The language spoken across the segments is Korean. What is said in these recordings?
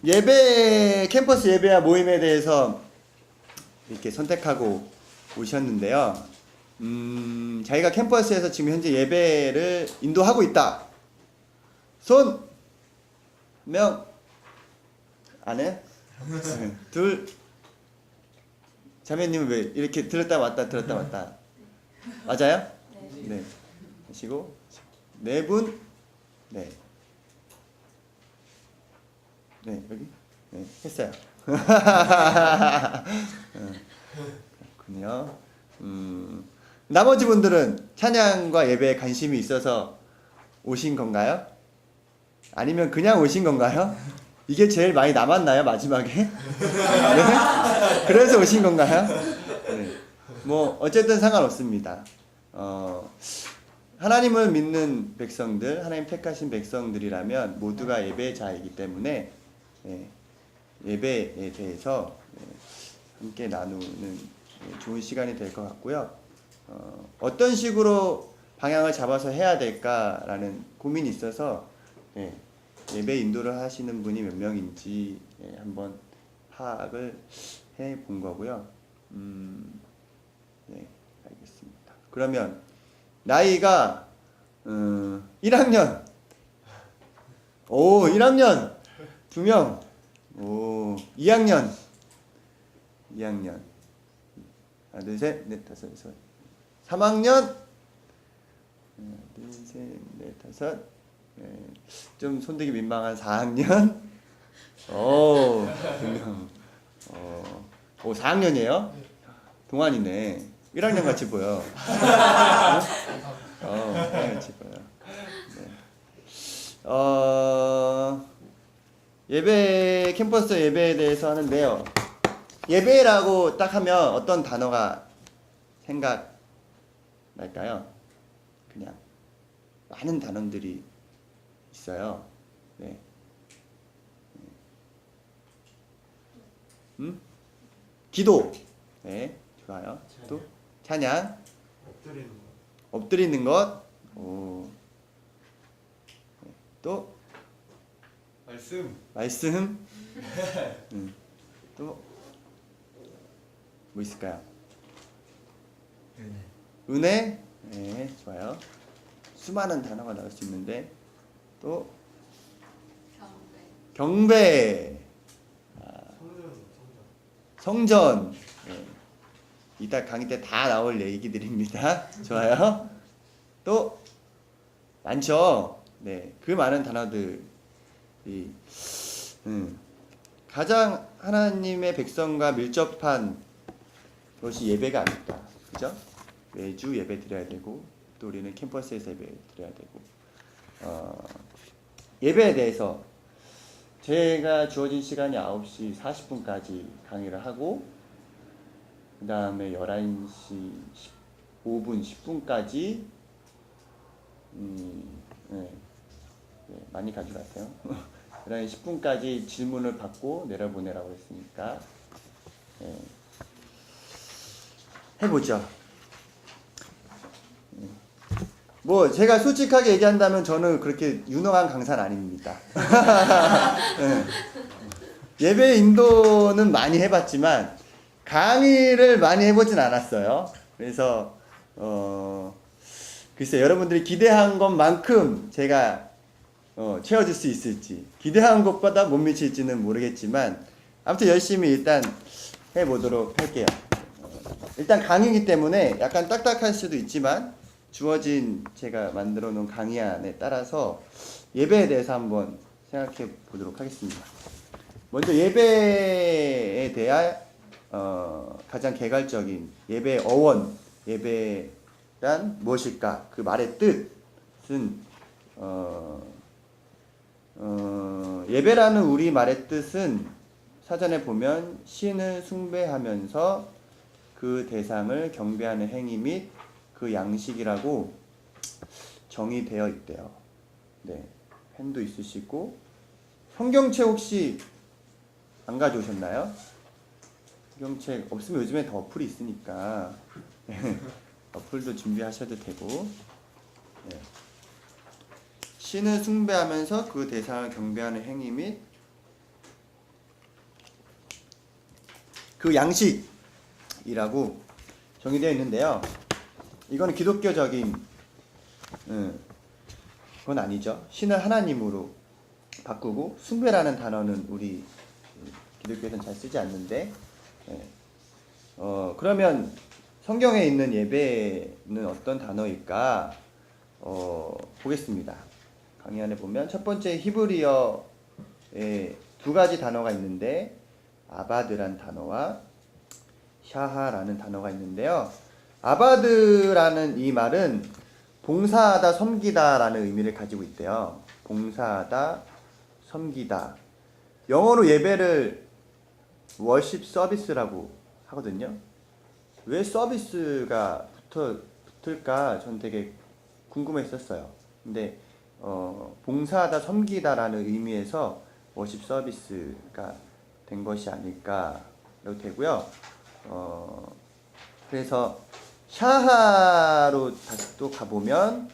예배, 캠퍼스 예배와 모임에 대해서 이렇게 선택하고 오셨는데요. 자기가 캠퍼스에서 지금 현재 예배를 인도하고 있다. 손! 명! 안 해? 둘. 자매님은 왜 이렇게 들었다 왔다 들었다 왔다? 맞아요? 네. 하시고 네 분. 네. 네, 여기? 네, 했어요. 그렇군요. 나머지 분들은 찬양과 예배에 관심이 있어서 오신 건가요? 아니면 그냥 오신 건가요? 이게 제일 많이 남았나요, 마지막에? 네? 그래서 오신 건가요? 네. 뭐, 어쨌든 상관없습니다. 하나님을 믿는 백성들, 하나님 택하신 백성들이라면 모두가 예배자이기 때문에 예배에 대해서 함께 나누는 좋은 시간이 될 것 같고요. 어떤 식으로 방향을 잡아서 해야 될까라는 고민이 있어서 예배 인도를 하시는 분이 몇 명인지 한번 파악을 해 본 거고요. 네, 알겠습니다. 그러면 나이가 1학년, 오 1학년 2명, 오 2학년, 하나 둘 셋 넷 다섯 여섯 3학년, 하나 둘 셋 넷 다섯, 좀 손대기 민망한 4학년, 오 2명, 오 4학년이에요? 동안이네. 1학년 같이 보여. 1학년 같이 보여. 네. 예배, 캠퍼스 예배에 대해서 하는데요. 예배라고 딱 하면 어떤 단어가 생각날까요? 그냥 많은 단어들이 있어요. 네. 기도. 네, 좋아요. 또 찬양. 엎드리는 것. 오. 네. 또 말씀. 또 뭐 있을까요? 은혜. 네, 좋아요. 수많은 단어가 나올 수 있는데 또 경배. 성전. 네. 이따 강의 때 다 나올 얘기들입니다. 좋아요. 또 많죠. 네, 그 많은 단어들이 가장 하나님의 백성과 밀접한 것이 예배가 아닐까, 그죠? 매주 예배 드려야 되고 또 우리는 캠퍼스에서 예배 드려야 되고 예배에 대해서 제가 주어진 시간이 9시 40분까지 강의를 하고 그 다음에 11시 5분 10분까지 네, 많이 가져갔어요. 11시 10분까지 질문을 받고 내려보내라고 했으니까 해보죠. 뭐 제가 솔직하게 얘기한다면 저는 그렇게 유능한 강사는 아닙니다. 예배 인도는 많이 해봤지만 강의를 많이 해보진 않았어요. 그래서 글쎄 여러분들이 기대한 것만큼 제가 채워줄 수 있을지, 기대한 것보다 못 미칠지는 모르겠지만 아무튼 열심히 일단 해보도록 할게요. 일단 강의이기 때문에 약간 딱딱할 수도 있지만 주어진 제가 만들어 놓은 강의안에 따라서 예배에 대해서 한번 생각해 보도록 하겠습니다. 먼저 예배에 대한 가장 개괄적인 예배의 어원, 예배란 무엇일까? 그 말의 뜻은 예배라는 우리 말의 뜻은 사전에 보면 신을 숭배하면서 그 대상을 경배하는 행위 및 그 양식이라고 정의되어 있대요. 네, 펜도 있으시고 성경책 혹시 안 가져오셨나요? 성경책 없으면 요즘에 더 어플이 있으니까 어플도 준비하셔도 되고. 네. 신을 숭배하면서 그 대상을 경배하는 행위 및 그 양식이라고 정의되어 있는데요. 이거는 기독교적인 그건 아니죠. 신을 하나님으로 바꾸고 숭배라는 단어는 우리 기독교에서는 잘 쓰지 않는데 그러면 성경에 있는 예배는 어떤 단어일까? 보겠습니다. 강의 안에 보면 첫 번째 히브리어에 두 가지 단어가 있는데 아바드란 단어와 샤하라는 단어가 있는데요. 아바드라는 이 말은 봉사하다, 섬기다라는 의미를 가지고 있대요. 봉사하다, 섬기다. 영어로 예배를 워십 서비스라고 하거든요. 왜 서비스가 붙을까 전 되게 궁금했었어요. 근데 봉사하다, 섬기다라는 의미에서 워십 서비스가 된 것이 아닐까 되고요. 그래서 샤하로 다시 또 가보면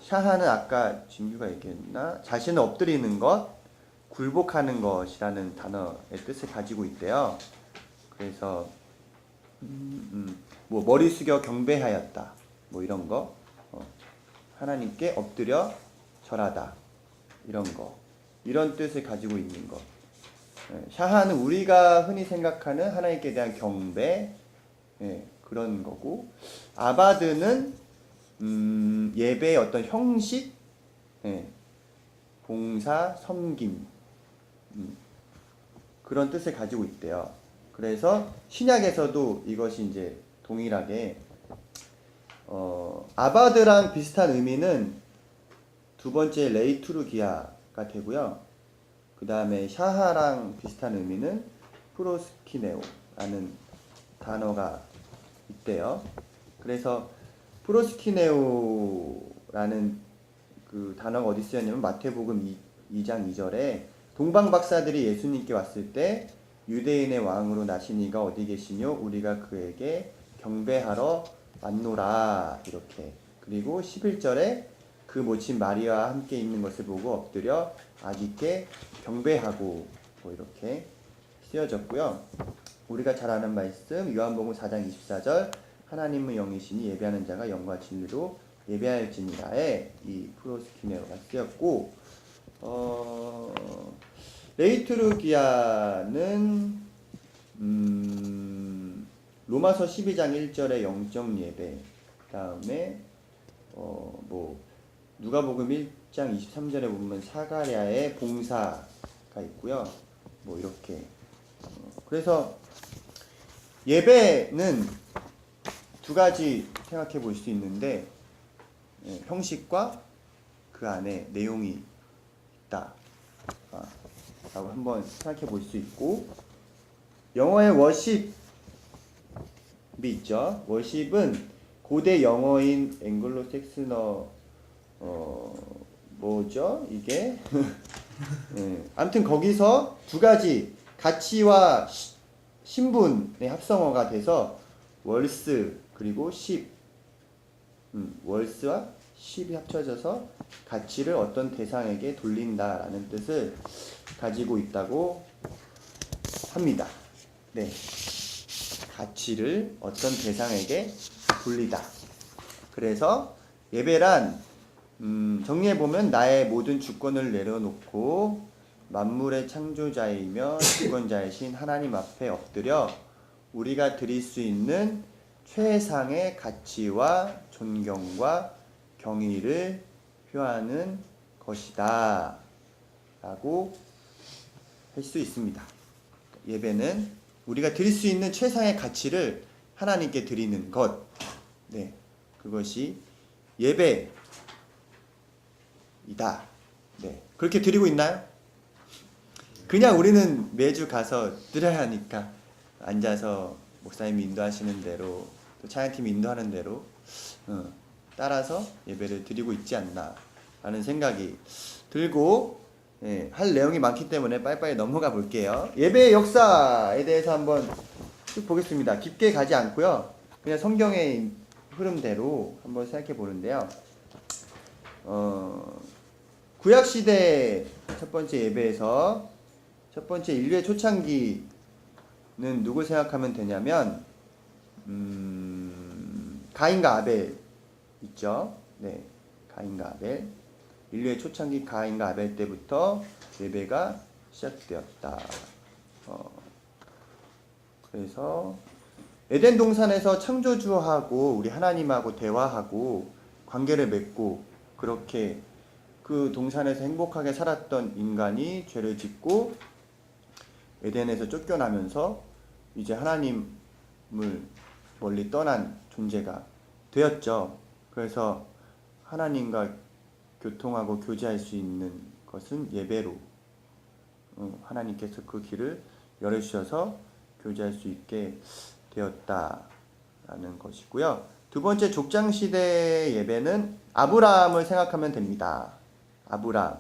샤하는 아까 진규가 얘기했나? 자신을 엎드리는 것, 굴복하는 것이라는 단어의 뜻을 가지고 있대요. 그래서 뭐 머리 숙여 경배하였다, 뭐 이런 거, 하나님께 엎드려 절하다, 이런 거, 이런 뜻을 가지고 있는 것. 샤하는 우리가 흔히 생각하는 하나님께 대한 경배, 그런 거고, 아바드는 예배의 어떤 형식, 봉사, 섬김, 그런 뜻을 가지고 있대요. 그래서 신약에서도 이것이 이제 동일하게 아바드랑 비슷한 의미는 두 번째 레이투르기아가 되고요. 그 다음에 샤하랑 비슷한 의미는 프로스키네오라는 단어가 있대요. 그래서 프로스키네오라는 그 단어가 어디 쓰였냐면 마태복음 2장 2절에 동방 박사들이 예수님께 왔을 때 유대인의 왕으로 나신 이가 어디 계시뇨? 우리가 그에게 경배하러 왔노라, 이렇게. 그리고 11절에 그 모친 마리아와 함께 있는 것을 보고 엎드려 아기께 경배하고, 뭐 이렇게 쓰여졌고요. 우리가 잘 아는 말씀 요한복음 4장 24절 하나님은 영이시니 예배하는 자가 영과 진리로 예배할지니라에 이 프로스키네오가 쓰였고, 레이투르기아는 로마서 12장 1절의 영적 예배, 그 다음에 뭐 누가복음 1장 23절에 보면 사가랴의 봉사가 있고요. 뭐 이렇게. 그래서 예배는 두 가지 생각해 볼 수 있는데, 형식과 그 안에 내용이 있다 라고 한번 생각해 볼 수 있고, 영어의 워십이 있죠. 워십은 고대 영어인 앵글로색스너 뭐죠 이게 아무튼 거기서 두 가지 가치와 신분의 합성어가 돼서 월스 그리고 십, 월스와 십이 합쳐져서 가치를 어떤 대상에게 돌린다라는 뜻을 가지고 있다고 합니다. 네, 가치를 어떤 대상에게 돌리다. 그래서 예배란 정리해보면 나의 모든 주권을 내려놓고 만물의 창조자이며 주권자이신 하나님 앞에 엎드려 우리가 드릴 수 있는 최상의 가치와 존경과 경의를 표하는 것이다 라고 할 수 있습니다. 예배는 우리가 드릴 수 있는 최상의 가치를 하나님께 드리는 것, 네, 그것이 예배이다. 네, 그렇게 드리고 있나요? 그냥 우리는 매주 가서 드려야 하니까 앉아서 목사님이 인도하시는 대로, 또 찬양팀이 인도하는 대로 따라서 예배를 드리고 있지 않나 라는 생각이 들고, 할 내용이 많기 때문에 빨리빨리 넘어가 볼게요. 예배의 역사에 대해서 한번 쭉 보겠습니다. 깊게 가지 않고요, 그냥 성경의 흐름대로 한번 생각해 보는데요. 구약시대 첫 번째 예배에서 첫 번째 인류의 초창기는 누구 생각하면 되냐면 가인과 아벨 있죠. 네, 가인과 아벨. 인류의 초창기 가인과 아벨 때부터 예배가 시작되었다. 그래서 에덴 동산에서 창조주하고 우리 하나님하고 대화하고 관계를 맺고 그렇게 그 동산에서 행복하게 살았던 인간이 죄를 짓고 에덴에서 쫓겨나면서 이제 하나님을 멀리 떠난 존재가 되었죠. 그래서 하나님과 교통하고 교제할 수 있는 것은 예배로 하나님께서 그 길을 열어주셔서 교제할 수 있게 되었다라는 것이고요. 두 번째 족장시대 예배는 아브라함을 생각하면 됩니다. 아브라함.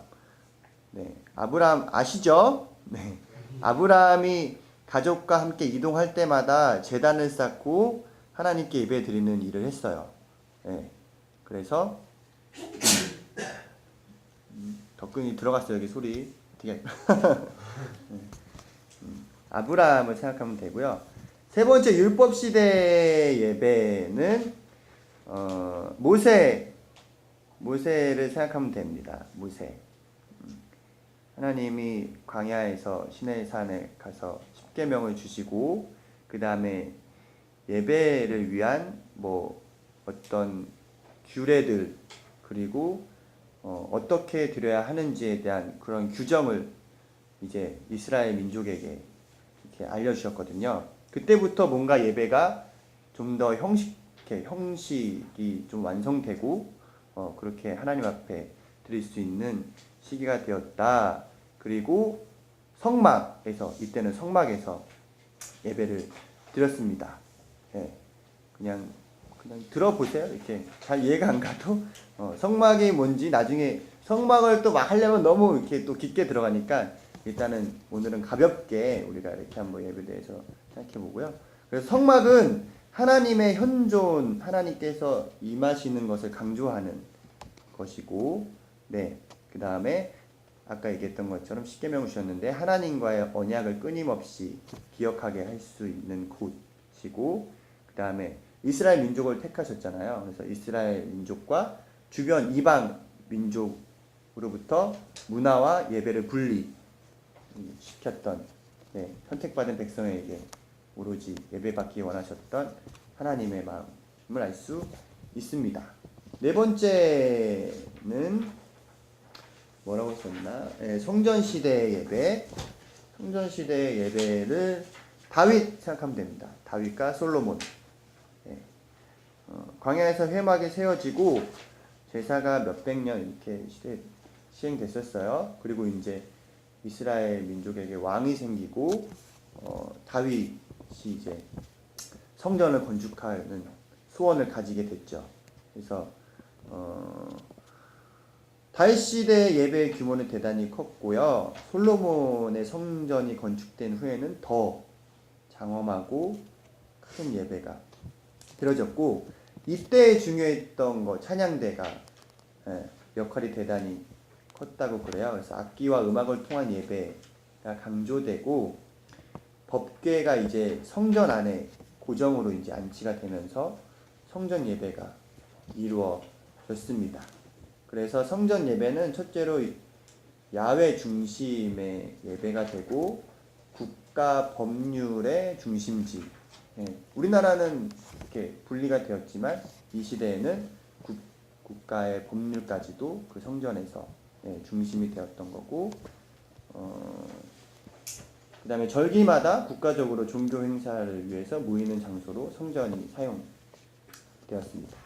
네, 아브라함 아시죠? 네. 아브라함이 가족과 함께 이동할 때마다 제단을 쌓고 하나님께 예배 드리는 일을 했어요. 네. 그래서 덕분이 들어갔어요. 여기 소리. 되게 아브라함을 생각하면 되고요. 세 번째 율법 시대 예배는 모세를 생각하면 됩니다. 모세. 하나님이 광야에서 시내산에 가서 십계명을 주시고 그 다음에 예배를 위한 어떤 규례들 그리고 어떻게 드려야 하는지에 대한 그런 규정을 이제 이스라엘 민족에게 이렇게 알려주셨거든요. 그때부터 뭔가 예배가 좀 더 형식이 좀 완성되고 그렇게 하나님 앞에 드릴 수 있는 시기가 되었다. 그리고 이때는 성막에서 예배를 드렸습니다. 예, 그냥 들어보세요. 이렇게 잘 이해가 안 가도 성막이 뭔지 나중에 성막을 또 막 하려면 너무 이렇게 또 깊게 들어가니까 일단은 오늘은 가볍게 우리가 이렇게 한번 예배에 대해서 생각해 보고요. 그래서 성막은 하나님의 현존, 하나님께서 임하시는 것을 강조하는 것이고, 네, 그 다음에 아까 얘기했던 것처럼 십계명을 주셨는데 하나님과의 언약을 끊임없이 기억하게 할 수 있는 곳이고, 그 다음에 이스라엘 민족을 택하셨잖아요. 그래서 이스라엘 민족과 주변 이방 민족으로부터 문화와 예배를 분리시켰던 선택받은 백성에게 오로지 예배받기 원하셨던 하나님의 마음을 알 수 있습니다. 네 번째는 뭐라고 썼나? 성전시대의 예배. 성전시대의 예배를 다윗 생각하면 됩니다. 다윗과 솔로몬. 광야에서 회막이 세워지고 제사가 몇백 년 이렇게 시행됐었어요. 그리고 이제 이스라엘 민족에게 왕이 생기고 다윗이 이제 성전을 건축하는 소원을 가지게 됐죠. 그래서 다윗 시대의 예배의 규모는 대단히 컸고요. 솔로몬의 성전이 건축된 후에는 더 장엄하고 큰 예배가 드려졌고, 이때 중요했던 거 찬양대가 역할이 대단히 컸다고 그래요. 그래서 악기와 음악을 통한 예배가 강조되고 법궤가 이제 성전 안에 고정으로 이제 안치가 되면서 성전 예배가 이루어졌습니다. 그래서 성전 예배는 첫째로 야훼 중심의 예배가 되고 국가 법률의 중심지. 우리나라는 이렇게 분리가 되었지만 이 시대에는 국가의 법률까지도 그 성전에서 중심이 되었던 거고, 그 다음에 절기마다 국가적으로 종교 행사를 위해서 모이는 장소로 성전이 사용되었습니다.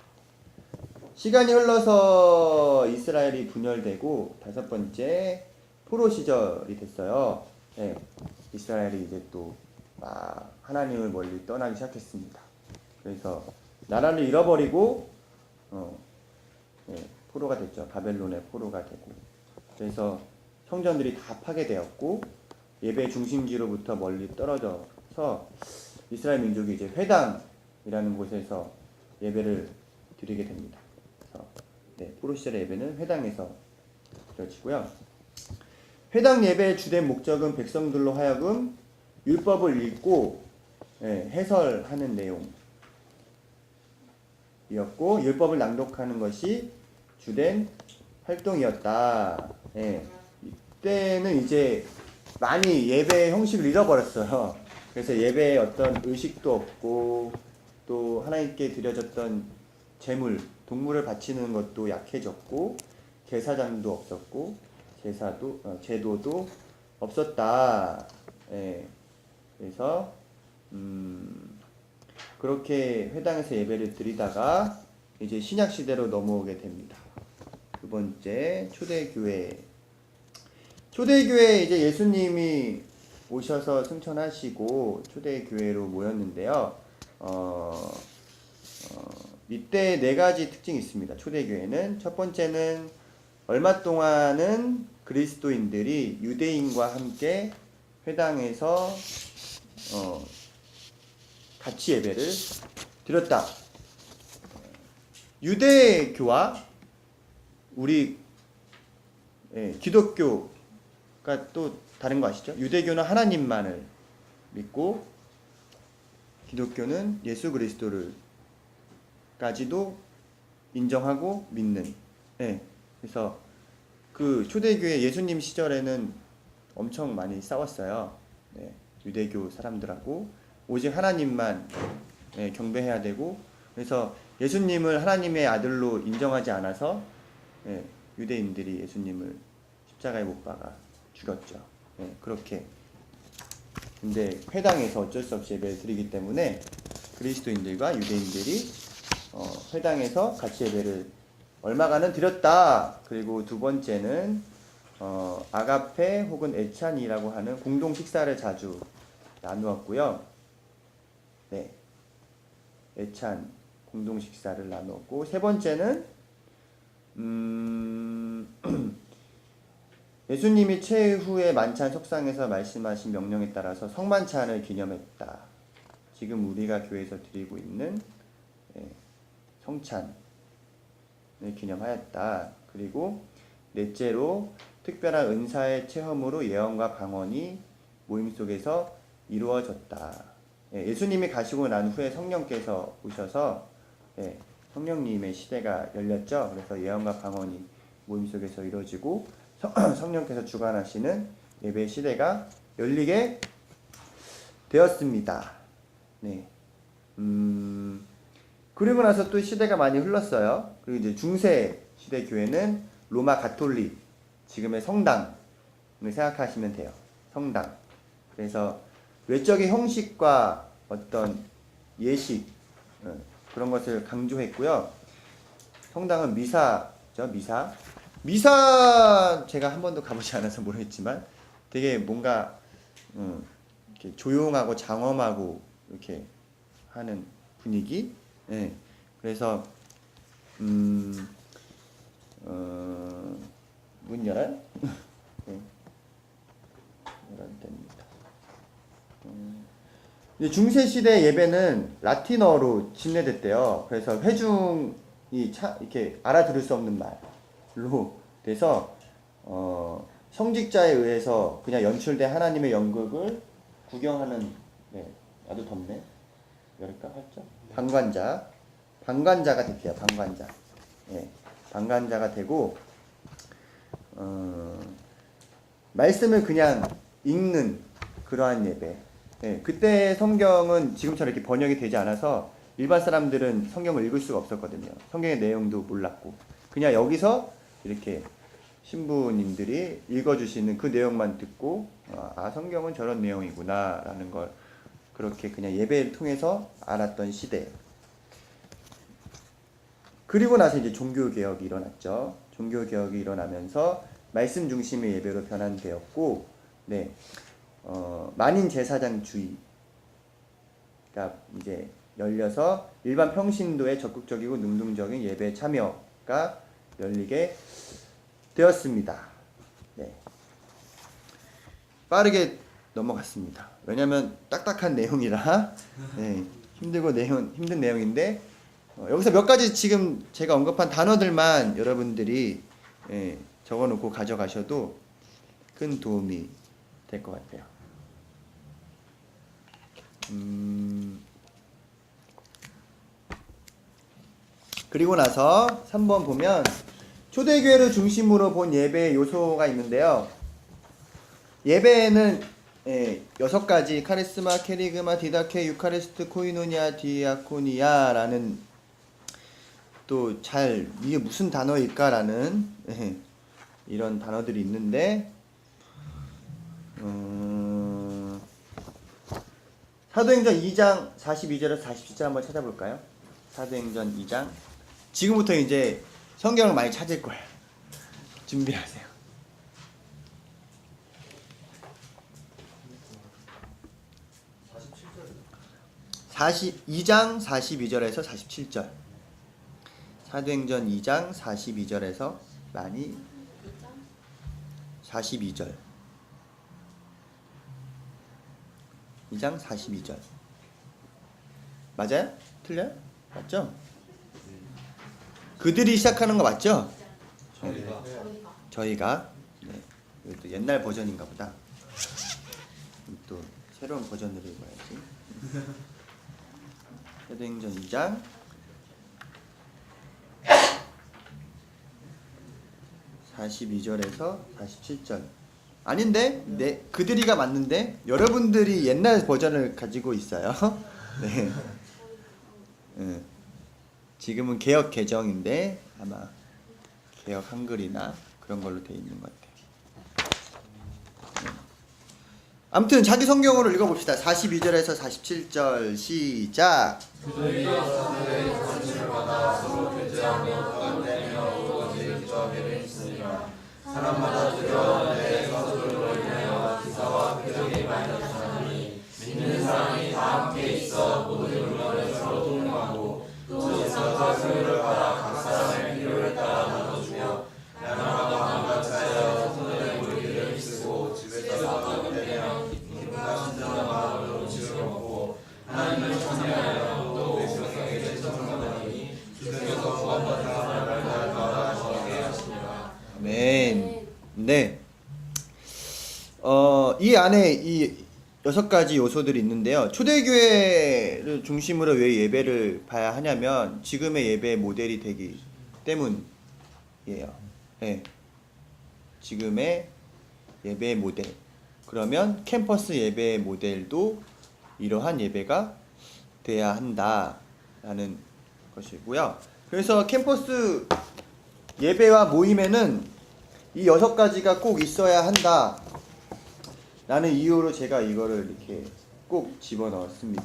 시간이 흘러서 이스라엘이 분열되고 다섯 번째 포로 시절이 됐어요. 이스라엘이 이제 또 하나님을 멀리 떠나기 시작했습니다. 그래서 나라를 잃어버리고 포로가 됐죠. 바벨론의 포로가 되고, 그래서 성전들이 다 파괴되었고 예배 중심지로부터 멀리 떨어져서 이스라엘 민족이 이제 회당이라는 곳에서 예배를 드리게 됩니다. 그래서 포로 시절의 예배는 회당에서 드려지고요. 회당 예배의 주된 목적은 백성들로 하여금 율법을 읽고 해설하는 내용이었고 율법을 낭독하는 것이 주된 활동이었다. 이때는 이제 많이 예배 형식을 잃어버렸어요. 그래서 예배에 어떤 의식도 없고 또 하나님께 드려졌던 제물, 동물을 바치는 것도 약해졌고 제사장도 없었고 제도도 없었다. 그래서 그렇게 회당에서 예배를 드리다가 이제 신약 시대로 넘어오게 됩니다. 두 번째 초대교회. 초대교회에 이제 예수님이 오셔서 승천하시고 초대교회로 모였는데요. 이때 네 가지 특징이 있습니다. 초대교회는 첫 번째는 얼마 동안은 그리스도인들이 유대인과 함께 회당에서 같이 예배를 드렸다. 유대교와 우리 기독교가 또 다른 거 아시죠? 유대교는 하나님만을 믿고 기독교는 예수 그리스도를 까지도 인정하고 믿는. 그래서 그 초대교회 예수님 시절에는 엄청 많이 싸웠어요. 유대교 사람들하고 오직 하나님만 경배해야 되고, 그래서 예수님을 하나님의 아들로 인정하지 않아서 유대인들이 예수님을 십자가에 못 박아 죽였죠. 그렇게. 근데 회당에서 어쩔 수 없이 예배를 드리기 때문에 그리스도인들과 유대인들이 회당에서 같이 예배를 얼마간은 드렸다. 그리고 두 번째는 아가페 혹은 애찬이라고 하는 공동 식사를 자주 나누었고요. 애찬 공동 식사를 나누었고, 세 번째는 예수님이 최후의 만찬 석상에서 말씀하신 명령에 따라서 성만찬을 기념했다. 지금 우리가 교회에서 드리고 있는 성찬을 기념하였다. 그리고 넷째로 특별한 은사의 체험으로 예언과 방언이 모임 속에서 이루어졌다. 예수님이 가시고 난 후에 성령께서 오셔서 성령님의 시대가 열렸죠. 그래서 예언과 방언이 모임 속에서 이루어지고 성령께서 주관하시는 예배 시대가 열리게 되었습니다. 그리고 나서 또 시대가 많이 흘렀어요. 그리고 이제 중세 시대 교회는 로마 가톨릭, 지금의 성당을 생각하시면 돼요. 성당. 그래서 외적인 형식과 어떤 예식, 그런 것을 강조했고요. 성당은 미사죠, 미사. 미사 제가 한 번도 가보지 않아서 모르겠지만 되게 뭔가 이렇게 조용하고 장엄하고 이렇게 하는 분위기. 그래서 문 열어요? 열어도 됩니다. 중세 시대 예배는 라틴어로 진행됐대요. 그래서 회중이 이렇게 알아들을 수 없는 말로 돼서 성직자에 의해서 그냥 연출된 하나님의 연극을 구경하는. 아주 덥네. 열까 활짝? 방관자가 됐대요. 방관자. 방관자가 되고 말씀을 그냥 읽는 그러한 예배. 그때 성경은 지금처럼 이렇게 번역이 되지 않아서 일반 사람들은 성경을 읽을 수가 없었거든요. 성경의 내용도 몰랐고 그냥 여기서 이렇게 신부님들이 읽어주시는 그 내용만 듣고 성경은 저런 내용이구나 라는 걸 그렇게 그냥 예배를 통해서 알았던 시대. 그리고 나서 이제 종교개혁이 일어났죠. 종교개혁이 일어나면서 말씀 중심의 예배로 변환되었고, 만인 제사장주의가 이제 열려서 일반 평신도의 적극적이고 능동적인 예배 참여가 열리게 되었습니다. 빠르게 넘어갔습니다. 왜냐하면 딱딱한 내용이라 힘든 내용인데 여기서 몇 가지 지금 제가 언급한 단어들만 여러분들이 적어놓고 가져가셔도 큰 도움이 될 것 같아요. 그리고 나서 3번 보면 초대교회를 중심으로 본 예배의 요소가 있는데요. 예배에는 6가지 카리스마, 케리그마, 디다케, 유카리스트, 코이노니아, 디아코니아라는 또 잘 이게 무슨 단어일까라는 이런 단어들이 있는데 사도행전 2장 42절에서 47절 한번 찾아볼까요? 사도행전 2장 지금부터 이제 성경을 많이 찾을 거예요. 준비하세요. 2장 42절에서 47절 사도행전 2장 42절에서 많이 42절 2장 42절 맞아요? 틀려요? 맞죠? 그들이 시작하는 거 맞죠? 저희가 네. 이것도 옛날 버전인가 보다. 또 새로운 버전으로 읽어야지. 사도행전 2장 42절에서 47절 아닌데? 네, 그들이가 맞는데 여러분들이 옛날 버전을 가지고 있어요. 네. 지금은 개역 개정인데 아마 개역 한글이나 그런 걸로 돼 있는 것 같아요. 아무튼 자기 성경으로 읽어봅시다. 42절에서 47절 시작. 사람마다 두려워하는데 서술로 인하여 기사와 표적이 많이 나타나니 믿는 사람이 다 함께 있어 모든 물건을 서로 동료하고 또 제사와 소유를 팔아 각 사람의 필요를 따라 나눠주며 나눠가고 한같이 하여 손에 물기를 쓰고 집에서 어떤 때면 기쁨과 신선한 마음으로 음식을 먹고 하나님을 찬양하여 또 백성에게 청송하더니 주께서 구원받은 사람을 날마다 거하게 하시니라. 아멘. 네. 이 안에 이 6가지 요소들이 있는데요. 초대교회를 중심으로 왜 예배를 봐야 하냐면 지금의 예배 모델이 되기 때문이에요. 네. 지금의 예배 모델. 그러면 캠퍼스 예배 모델도 이러한 예배가 돼야 한다라는 것이고요. 그래서 캠퍼스 예배와 모임에는 이 6가지가 꼭 있어야 한다 라는 이유로 제가 이거를 이렇게 꼭 집어넣었습니다.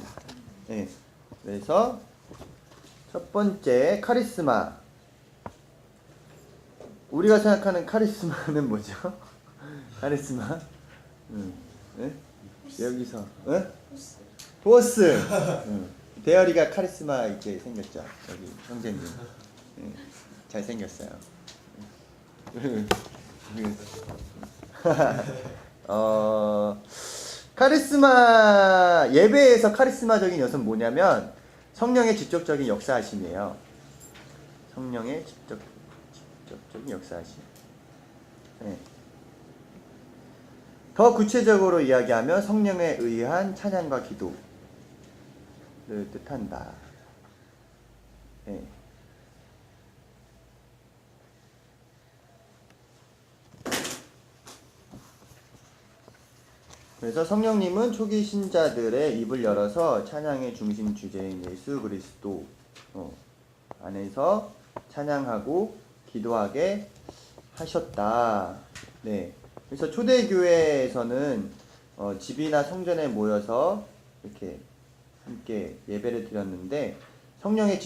네. 그래서 첫 번째 카리스마. 우리가 생각하는 카리스마는 뭐죠? 카리스마? 네? 여기서 보스. 대열이가 카리스마 있게 생겼죠. 여기 형제님. 잘 생겼어요. 카리스마 예배에서 카리스마적인 요소는 뭐냐면 성령의 직접적인 역사하심이에요. 성령의 직접적인 역사하심. 네. 더 구체적으로 이야기하면 성령에 의한 찬양과 기도를 뜻한다. 네. 그래서 성령님은 초기 신자들의 입을 열어서 찬양의 중심 주제인 예수 그리스도 안에서 찬양하고 기도하게 하셨다. 네. 그래서 초대교회에서는 집이나 성전에 모여서 이렇게 함께 예배를 드렸는데 성령의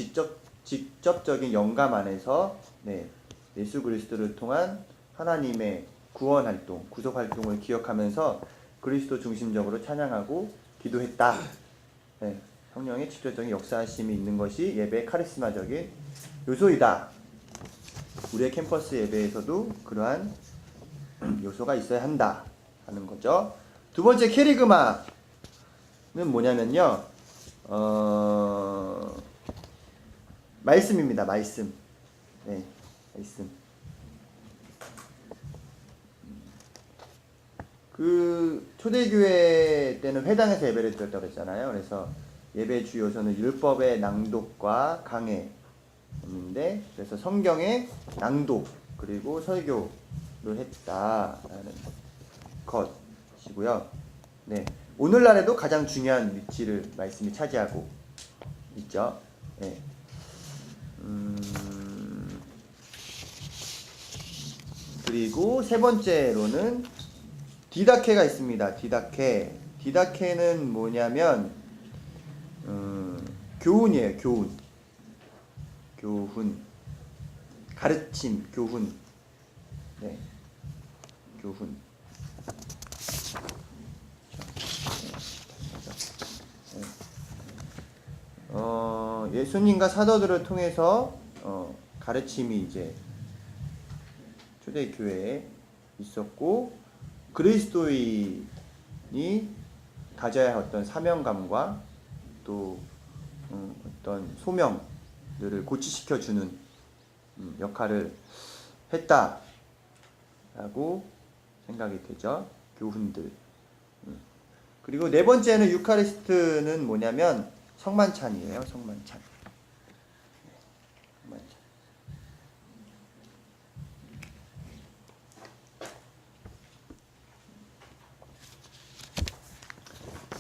직접적인 영감 안에서 예수 그리스도를 통한 하나님의 구원 활동, 구속 활동을 기억하면서 그리스도 중심적으로 찬양하고 기도했다. 네, 성령의 직접적인 역사하심이 있는 것이 예배의 카리스마적인 요소이다. 우리의 캠퍼스 예배에서도 그러한 요소가 있어야 한다 하는 거죠. 두 번째 케리그마는 뭐냐면요. 말씀입니다. 말씀. 네, 말씀. 그 초대교회 때는 회당에서 예배를 드렸다고 그랬잖아요. 그래서 예배 주 요소는 율법의 낭독과 강해인데, 그래서 성경의 낭독 그리고 설교를 했다라는 것이고요. 네, 오늘날에도 가장 중요한 위치를 말씀이 차지하고 있죠. 네. 그리고 세 번째로는 디다케가 있습니다. 디다케는 뭐냐면 교훈이에요. 교훈, 가르침, 교훈. 네, 교훈. 예수님과 사도들을 통해서 가르침이 이제 초대교회에 있었고, 그리스도인이 가져야 할 어떤 사명감과 또 어떤 소명들을 고취시켜주는 역할을 했다라고 생각이 되죠. 교훈들. 그리고 네 번째는 유카리스트는 뭐냐면 성만찬이에요. 성만찬.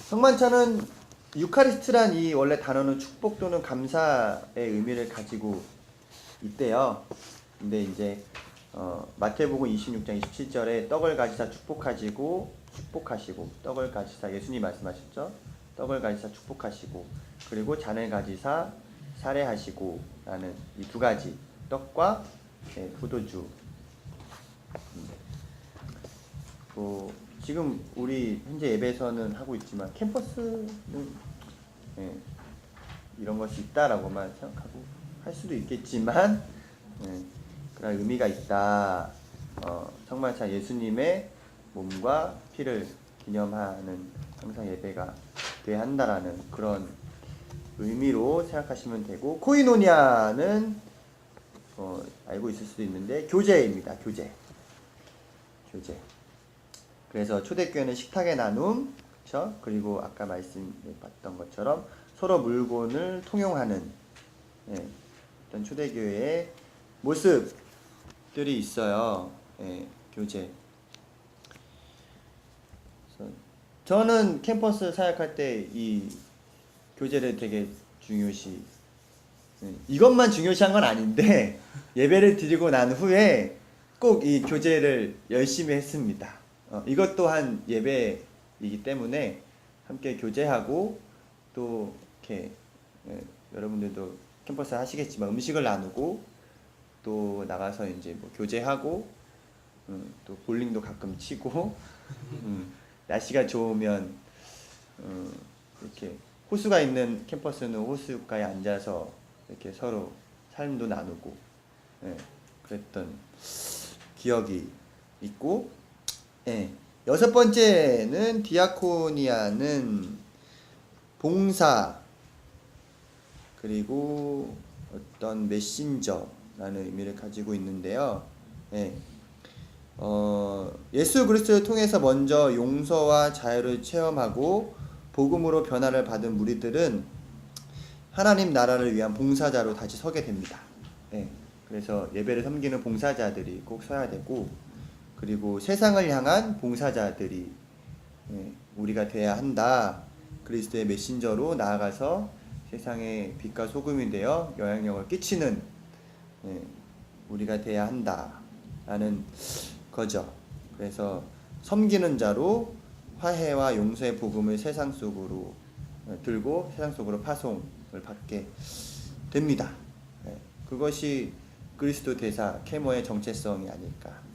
성만찬은 유카리스트란 이 원래 단어는 축복 또는 감사의 의미를 가지고 있대요. 근데 이제 마태복음 26장 27절에 떡을 가지사 축복하시고 떡을 가지사 예수님 말씀하셨죠. 떡을 가지사 축복하시고 그리고 잔을 가지사 살해하시고 라는 이 두 가지 떡과 포도주. 지금 우리 현재 예배에서는 하고 있지만 캠퍼스는 이런 것이 있다라고만 생각하고 할 수도 있겠지만 그런 의미가 있다. 성만찬 예수님의 몸과 피를 기념하는 항상 예배가 돼야 한다라는 그런 의미로 생각하시면 되고, 코이노니아는 알고 있을 수도 있는데 교제입니다. 교제. 그래서 초대교회는 식탁의 나눔, 그렇죠? 그리고 아까 말씀드렸던 것처럼 서로 물건을 통용하는 어떤 초대교회의 모습들이 있어요. 교제. 그래서 저는 캠퍼스 사역할 때 이 교제를 되게 중요시, 이것만 중요시한 건 아닌데 예배를 드리고 난 후에 꼭 이 교제를 열심히 했습니다. 이것 또한 예배이기 때문에 함께 교제하고 또 이렇게 여러분들도 캠퍼스 하시겠지만 음식을 나누고 또 나가서 이제 뭐 교제하고 또 볼링도 가끔 치고 날씨가 좋으면 이렇게 호수가 있는 캠퍼스는 호수가에 앉아서 이렇게 서로 삶도 나누고 그랬던 기억이 있고, 여섯 번째는 디아코니아는 봉사 그리고 어떤 메신저라는 의미를 가지고 있는데요. 예수 그리스도를 통해서 먼저 용서와 자유를 체험하고 복음으로 변화를 받은 무리들은 하나님 나라를 위한 봉사자로 다시 서게 됩니다. 그래서 예배를 섬기는 봉사자들이 꼭 서야 되고, 그리고 세상을 향한 봉사자들이 우리가 돼야 한다. 그리스도의 메신저로 나아가서 세상의 빛과 소금이 되어 영향력을 끼치는 우리가 돼야 한다라는 거죠. 그래서 섬기는 자로 화해와 용서의 복음을 세상 속으로 들고 세상 속으로 파송을 받게 됩니다. 그것이 그리스도 대사 케모의 정체성이 아닐까.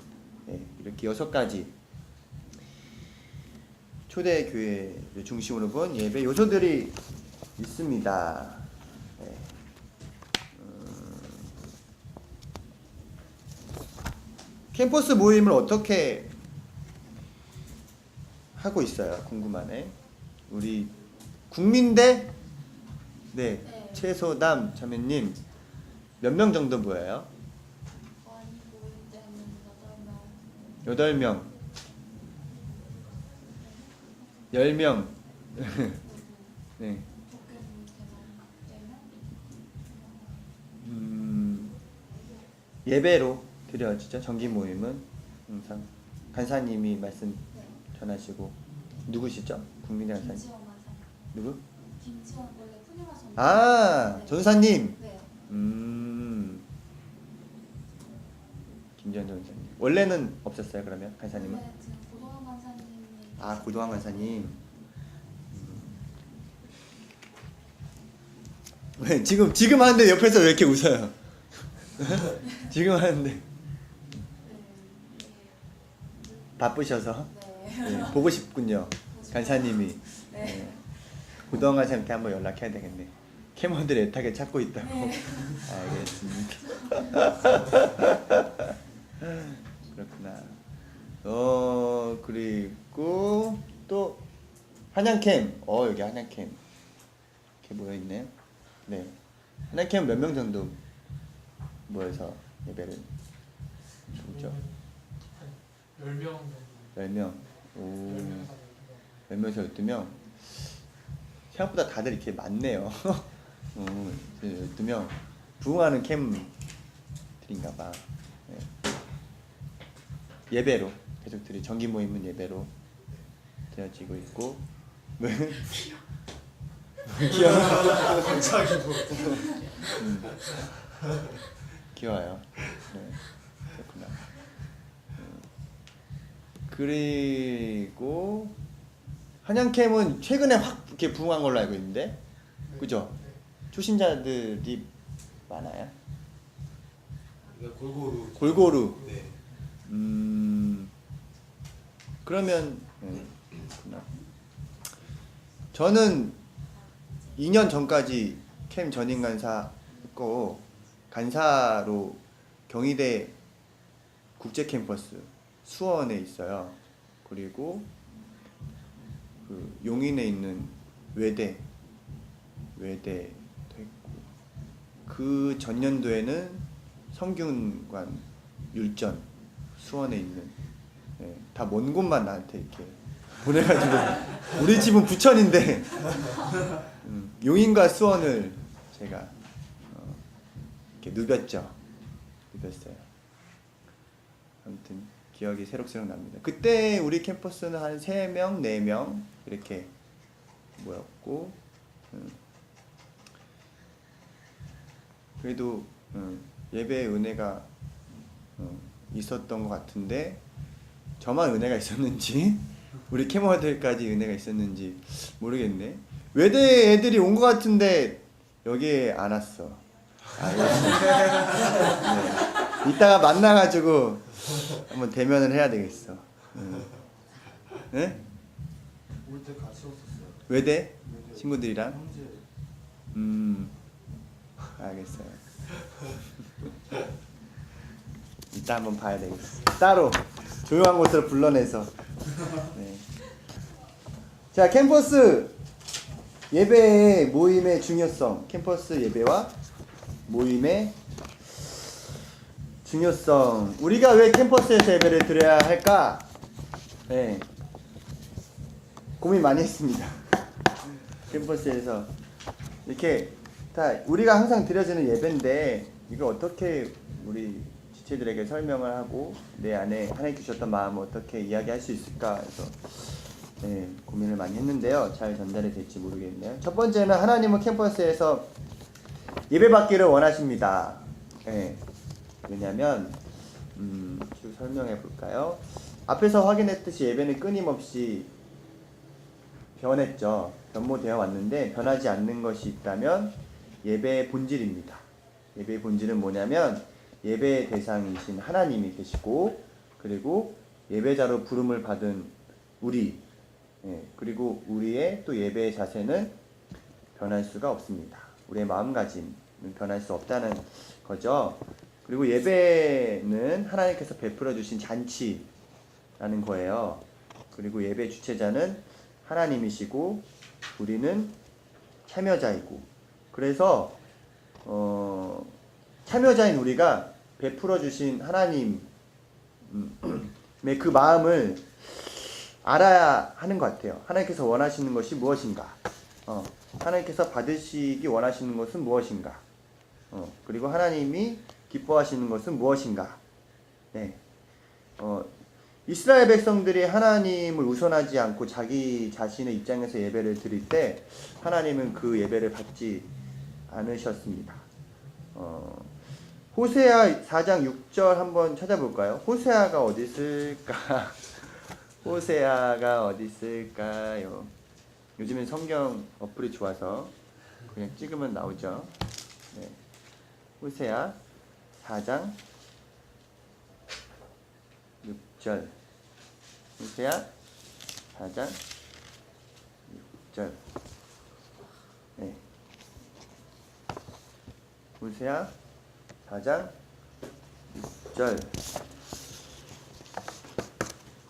이렇게 6가지 초대교회를 중심으로 본 예배 요소들이 있습니다. 캠퍼스 모임을 어떻게 하고 있어요? 궁금하네. 우리 국민대 최소담 자매님 몇 명 정도 모여요? 8명. 10명. 네. 예배로 드려지죠. 정기 모임은 항상 간사님이 말씀 전하시고 누구시죠? 국민의 간사님. 김지원 간사님. 누구? 김지원 원래 푸니마션. 아, 네. 전사님. 네. 김지원 전사님. 원래는 없었어요, 그러면 간사님은? 네, 지금 고도환 간사님이. 아, 고도환 간사님. 왜 지금 하는데 옆에서 왜 이렇게 웃어요? 지금 하는데 바쁘셔서 네. 네, 보고 싶군요. 간사님이. 네. 네. 고도환 간사님께 한번 연락해야 되겠네. 캐머들이 애타게 찾고 있다고. 네. 알겠습니다. 그렇구나. 그리고 또 한양캠. 여기 한양캠 이렇게 모여 있네요. 네. 한양캠 몇 명 정도 모여서 예배를 드리죠? 10명. 10명. 오. 10명에서 12명. 생각보다 다들 이렇게 많네요. 12명. 부흥하는 캠들인가 봐. 네. 예배로 계속 드리 정기 모임은 예배로 되어지고 있고. 귀여워. 갑자기 뭐. 귀여워요. 네. 그렇구나. 그리고 한양캠은 최근에 확 이렇게 부흥한 걸로 알고 있는데, 그죠? 초신자들이 많아요. 네, 골고루. 골고루. 네. 그러면 그렇구나. 저는 2년 전까지 캠 전임 간사였고 간사로 경희대 국제 캠퍼스 수원에 있어요. 그리고 그 용인에 있는 외대도 했고, 그 전년도에는 성균관 율전 수원에 있는, 네, 다 먼 곳만 나한테 이렇게 보내가지고 우리 집은 부천인데 용인과 수원을 제가 이렇게 누볐어요. 아무튼 기억이 새록새록 납니다. 그때 우리 캠퍼스는 한 3명, 4명 이렇게 모였고, 그래도 예배의 은혜가 있었던 것 같은데, 저만 은혜가 있었는지 우리 캐머들까지 은혜가 있었는지 모르겠네. 외대 애들이 온 것 같은데 여기에 안 왔어. 네. 이따가 만나가지고 한번 대면을 해야 되겠어. 네? 올 때 같이 왔었어요. 외대 친구들이랑. 형제. 알겠어요. 이따 한번 봐야 되겠어. 따로 조용한 곳으로 불러내서. 네. 자, 캠퍼스 예배의 모임의 중요성. 캠퍼스 예배와 모임의 중요성. 우리가 왜 캠퍼스에서 예배를 드려야 할까? 네. 고민 많이 했습니다. 캠퍼스에서 이렇게 다 우리가 항상 드려지는 예배인데 이걸 어떻게 우리 지체들에게 설명을 하고 내 안에 하나님 주셨던 마음을 어떻게 이야기할 수 있을까 해서 고민을 많이 했는데요. 잘 전달이 될지 모르겠네요. 첫 번째는 하나님은 캠퍼스에서 예배받기를 원하십니다. 왜냐하면 쭉 설명해 볼까요? 앞에서 확인했듯이 예배는 끊임없이 변했죠. 변모되어 왔는데 변하지 않는 것이 있다면 예배의 본질입니다. 예배의 본질은 뭐냐면 예배의 대상이신 하나님이 계시고, 그리고 예배자로 부름을 받은 우리, 그리고 우리의 또 예배의 자세는 변할 수가 없습니다. 우리의 마음가짐은 변할 수 없다는 거죠. 그리고 예배는 하나님께서 베풀어 주신 잔치라는 거예요. 그리고 예배 주체자는 하나님이시고 우리는 참여자이고, 그래서 참여자인 우리가 베풀어 주신 하나님의 그 마음을 알아야 하는 것 같아요. 하나님께서 원하시는 것이 무엇인가? 하나님께서 받으시기 원하시는 것은 무엇인가? 그리고 하나님이 기뻐하시는 것은 무엇인가? 네. 이스라엘 백성들이 하나님을 우선하지 않고 자기 자신의 입장에서 예배를 드릴 때 하나님은 그 예배를 받지 않으셨습니다. 호세아 4장 6절 한번 찾아볼까요? 호세아가 어디 있을까? 호세아가 어디 있을까요? 요즘엔 성경 어플이 좋아서 그냥 찍으면 나오죠. 네. 호세아 4장 6절. 호세아 4장 6절. 네. 호세아 4장 6절.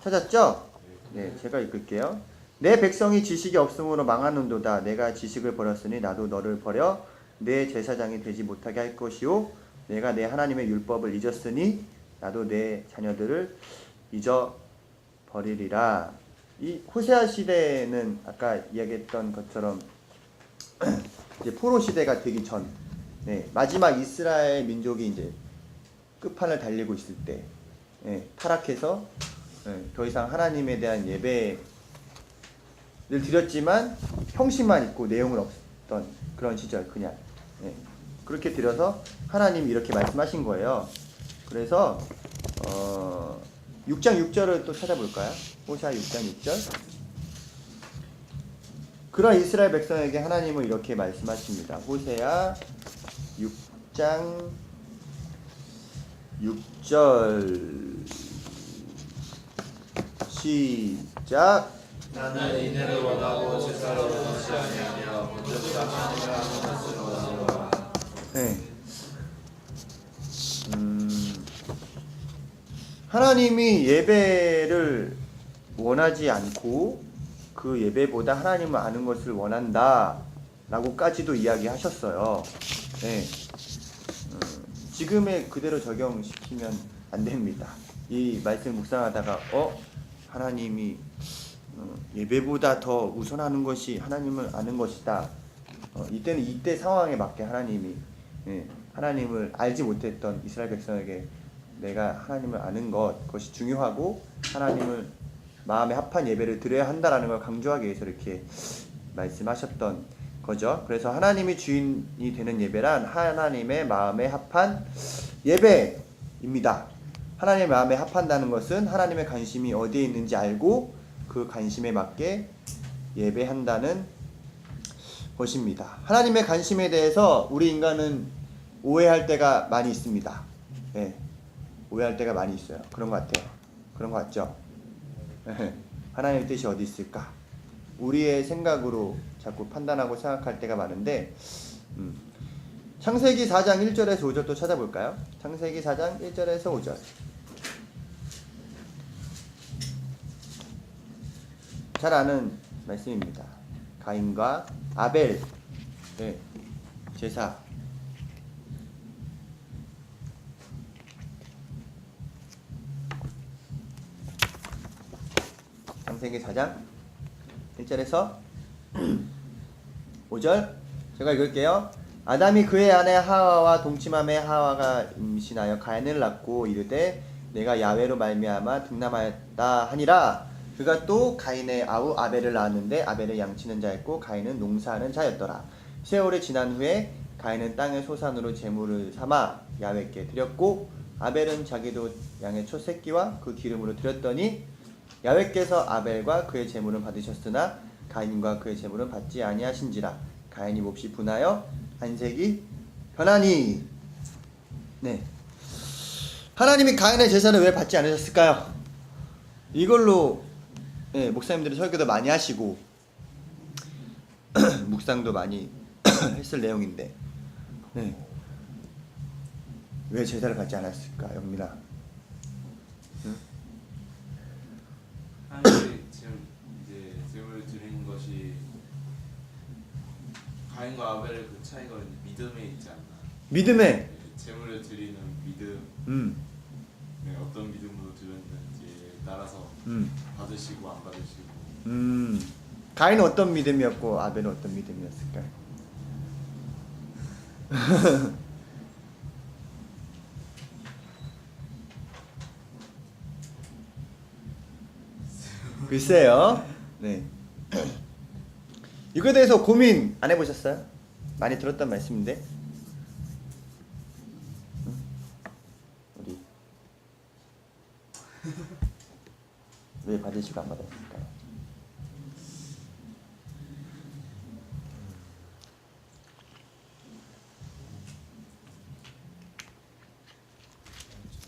찾았죠? 네, 제가 읽을게요. 내 백성이 지식이 없으므로 망하는도다. 내가 지식을 버렸으니 나도 너를 버려 내 제사장이 되지 못하게 할 것이요. 내가 내 하나님의 율법을 잊었으니 나도 내 자녀들을 잊어버리리라. 이 호세아 시대는 아까 이야기했던 것처럼 이제 포로 시대가 되기 전, 네, 마지막 이스라엘 민족이 이제 끝판을 달리고 있을 때, 네, 타락해서 더 이상 하나님에 대한 예배를 드렸지만 형식만 있고 내용은 없었던 그런 시절 그냥 그렇게 드려서 하나님이 이렇게 말씀하신 거예요. 그래서 6장 6절을 또 찾아볼까요? 호세아 6장 6절. 그러나 이스라엘 백성에게 하나님은 이렇게 말씀하십니다. 호세아 6장 6절 시작. 나는 인내를 원하고 제사를 원하지 아니하며 먼저보다 하나님을 하는 것을 원하노라. 네. 하나님이 예배를 원하지 않고 그 예배보다 하나님을 아는 것을 원한다 라고까지도 이야기하셨어요. 네. 지금의 그대로 적용시키면 안 됩니다. 이 말씀 묵상하다가 하나님이 예배보다 더 우선하는 것이 하나님을 아는 것이다. 이때는 이때 상황에 맞게 하나님이 하나님을 알지 못했던 이스라엘 백성에게 내가 하나님을 아는 그것이 중요하고 하나님을 마음에 합한 예배를 드려야 한다라는 걸 강조하기 위해서 이렇게 말씀하셨던 거죠. 그래서 하나님이 주인이 되는 예배란 하나님의 마음에 합한 예배입니다. 하나님의 마음에 합한다는 것은 하나님의 관심이 어디에 있는지 알고 그 관심에 맞게 예배한다는 것입니다. 하나님의 관심에 대해서 우리 인간은 오해할 때가 많이 있습니다. 네, 오해할 때가 많이 있어요. 그런 것 같아요. 그런 것 같죠? 하나님의 뜻이 어디 있을까? 우리의 생각으로 자꾸 판단하고 생각할 때가 많은데 창세기 4장 1절에서 5절 또 찾아볼까요? 창세기 4장 1절에서 5절. 잘 아는 말씀입니다. 가인과 아벨의 제사. 창세기 4장 1절에서 5절 제가 읽을게요. 아담이 그의 아내 하와와 동침함에 하와가 임신하여 가인을 낳고 이르되 내가 야훼로 말미암아 등남하였다 하니라. 그가 또 가인의 아우 아벨을 낳았는데 아벨은 양치는 자였고 가인은 농사하는 자였더라. 세월이 지난 후에 가인은 땅의 소산으로 제물을 삼아 야훼께 드렸고 아벨은 자기도 양의 첫 새끼와 그 기름으로 드렸더니 야훼께서 아벨과 그의 제물은 받으셨으나 가인과 그의 제물은 받지 아니하신지라. 가인이 몹시 분하여 안색이 변하니. 네, 하나님이 가인의 제사를 왜 받지 않으셨을까요? 이걸로 목사님들이 설교도 많이 하시고 묵상도 많이 했을 내용인데 왜 제사를 받지 않았을까? 영민아. 하나님이 지금 이제 제물을 드리는 것이 가인과 아벨의 그 차이가 믿음에 있지 않나. 믿음에 제물을 드리는 믿음. 어떤 믿음으로 드렸는지에 따라서 음. 받으시고 안 받으시고. 가인은 어떤 믿음이었고 아벨은 어떤 믿음이었을까요? 글쎄요. 네. 이거에 대해서 고민 안 해보셨어요? 많이 들었던 말씀인데. 우리 왜 받으시고 안 받았을까요?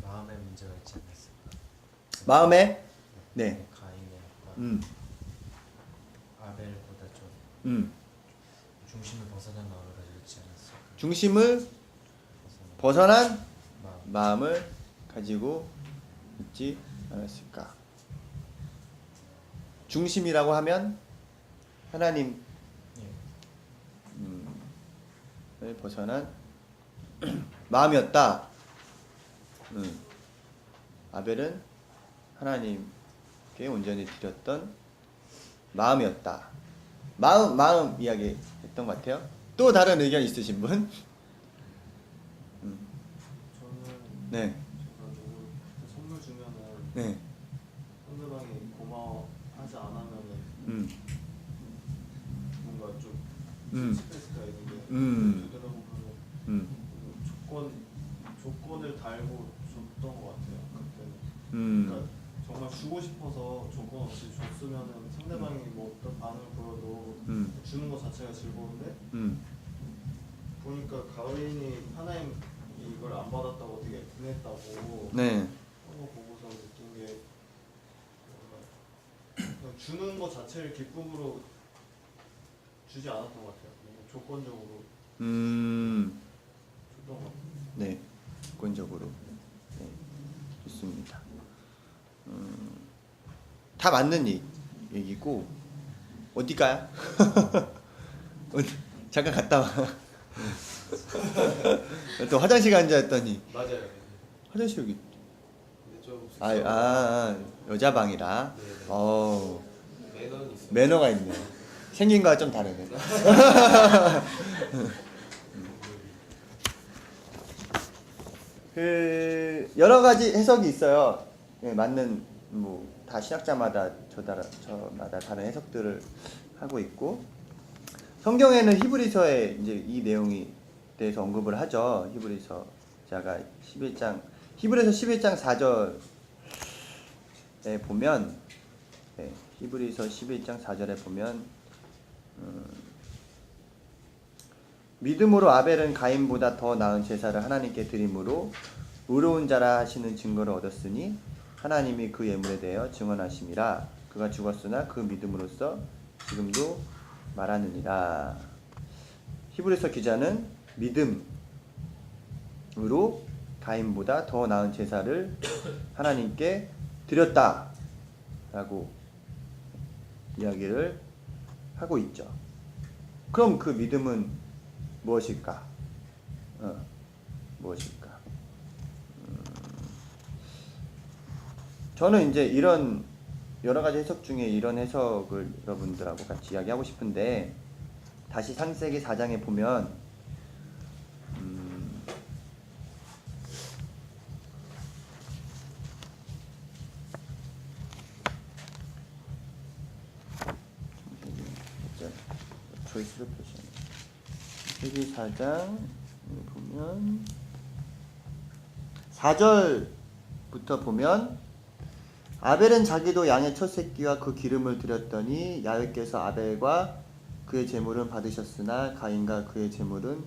마음의 문제가 있지 않았을까? 마음에 네. 가인의 음. 아벨보다 좀 음. 중심을 벗어난 마음을 가지고 있지 않았을까? 중심을 벗어난 벗어난 마음. 마음을 가지고 있지 않았을까? 중심이라고 하면 하나님 예. 을 벗어난 마음이었다. 아벨은 하나님께 온전히 드렸던 마음이었다. 마음 이야기 했던 것 같아요. 또 다른 의견 있으신 분? 저는 네, 제가 누구한테 선물 주면은 네, 상대방이 고마워하지 않으면은 뭔가 좀 음. 스트레스가 있는데 되돌아보면은 조건을 달고 줬던 것 같아요. 그때는. 그러니까 정말 주고 싶어서 조건 없이 줬으면은 상대방이 뭐 어떤 반응을 보여도 주는 것 자체가 즐거운데 보니까 가인이 하나님 이걸 안 받았다고 되게 분했다고 네, 그런 거 보고서 느낀 게 그냥 주는 것 자체를 기쁨으로 주지 않았던 것 같아요. 뭔가 조건적으로 줬던 것 같아요. 네, 객관적으로 네, 좋습니다. 다 맞는 얘기고 어디가요? 잠깐 갔다 와. 또 화장실 간 줄 알았더니 맞아요. 화장실 여기. 근데 좀 여자 방이라. 네, 네. 매너는 있어요. 매너가 있네. 생긴 거와 좀 다르네. 그 여러 가지 해석이 있어요. 예, 맞는 뭐 다 신학자마다 저마다 다른 해석들을 하고 있고 성경에는 히브리서에 이제 이 내용이 대해서 언급을 하죠. 히브리서자가 11장 히브리서 11장 4절에 보면 히브리서 11장 4절에 보면 믿음으로 아벨은 가인보다 더 나은 제사를 하나님께 드림으로 의로운 자라 하시는 증거를 얻었으니 하나님이 그 예물에 대하여 증언하심이라. 그가 죽었으나 그 믿음으로써 지금도 말하느니라. 히브리서 기자는 믿음으로 가인보다 더 나은 제사를 하나님께 드렸다 라고 이야기를 하고 있죠. 그럼 그 믿음은 무엇일까? 무엇일까? 저는 이제 이런 여러 가지 해석 중에 이런 해석을 여러분들하고 같이 이야기하고 싶은데 다시 창세기 4장에 보면 초이스로 표시하네. 창세기 4장 보면 4절부터 보면 아벨은 자기도 양의 첫 새끼와 그 기름을 드렸더니 야훼께서 아벨과 그의 제물은 받으셨으나 가인과 그의 제물은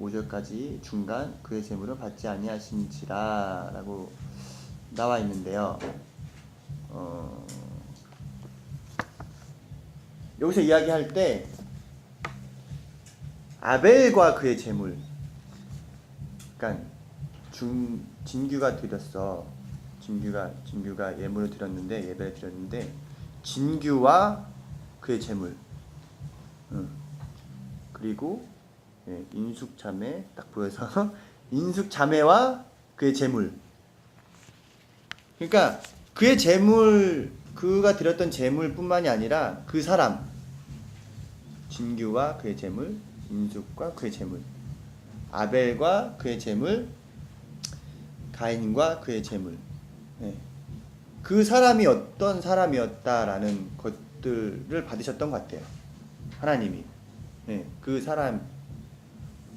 5절까지 중간 그의 제물은 받지 아니하신지라 라고 나와 있는데요. 여기서 이야기할 때 아벨과 그의 제물, 그러니까 진규가 드렸어. 진규가 예물을 드렸는데 예배를 드렸는데 진규와 그의 제물, 그리고 인숙자매 딱 보여서 인숙자매와 그의 제물. 그러니까 그의 재물, 그가 드렸던 재물뿐만이 아니라 그 사람, 진규와 그의 재물, 인숙과 그의 재물, 아벨과 그의 재물, 가인과 그의 재물. 네. 그 사람이 어떤 사람이었다라는 것들을 받으셨던 것 같아요. 하나님이. 네. 그 사람,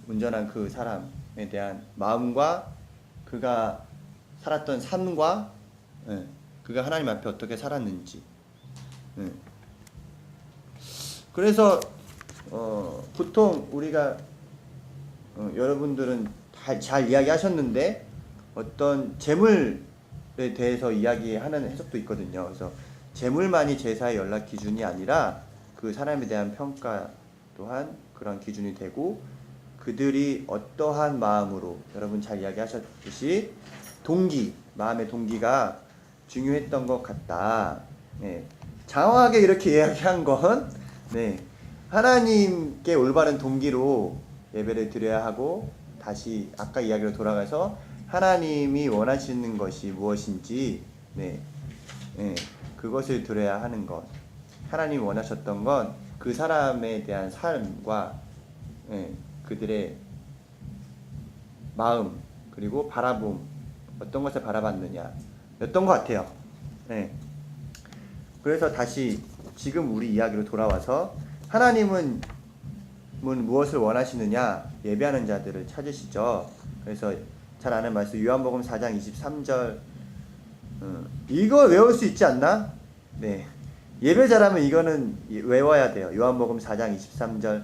온전한 그 사람에 대한 마음과 그가 살았던 삶과 네. 그가 하나님 앞에 어떻게 살았는지. 네. 그래서 보통 우리가 여러분들은 잘 이야기하셨는데 어떤 재물에 대해서 이야기하는 해석도 있거든요. 그래서 재물만이 제사의 연락 기준이 아니라 그 사람에 대한 평가 또한 그런 기준이 되고 그들이 어떠한 마음으로 여러분 잘 이야기하셨듯이 동기, 마음의 동기가 중요했던 것 같다. 네. 장황하게 이렇게 이야기한 건 네. 하나님께 올바른 동기로 예배를 드려야 하고 다시 아까 이야기로 돌아가서 하나님이 원하시는 것이 무엇인지 네. 네. 그것을 드려야 하는 것. 하나님이 원하셨던 건 그 사람에 대한 삶과 네. 그들의 마음 그리고 바라봄 어떤 것을 바라봤느냐 였던 것 같아요. 네. 그래서 다시 지금 우리 이야기로 돌아와서 하나님은 무엇을 원하시느냐 예배하는 자들을 찾으시죠. 그래서 잘 아는 말씀 요한복음 4장 23절 이거 외울 수 있지 않나? 네. 예배자라면 이거는 외워야 돼요. 요한복음 4장 23절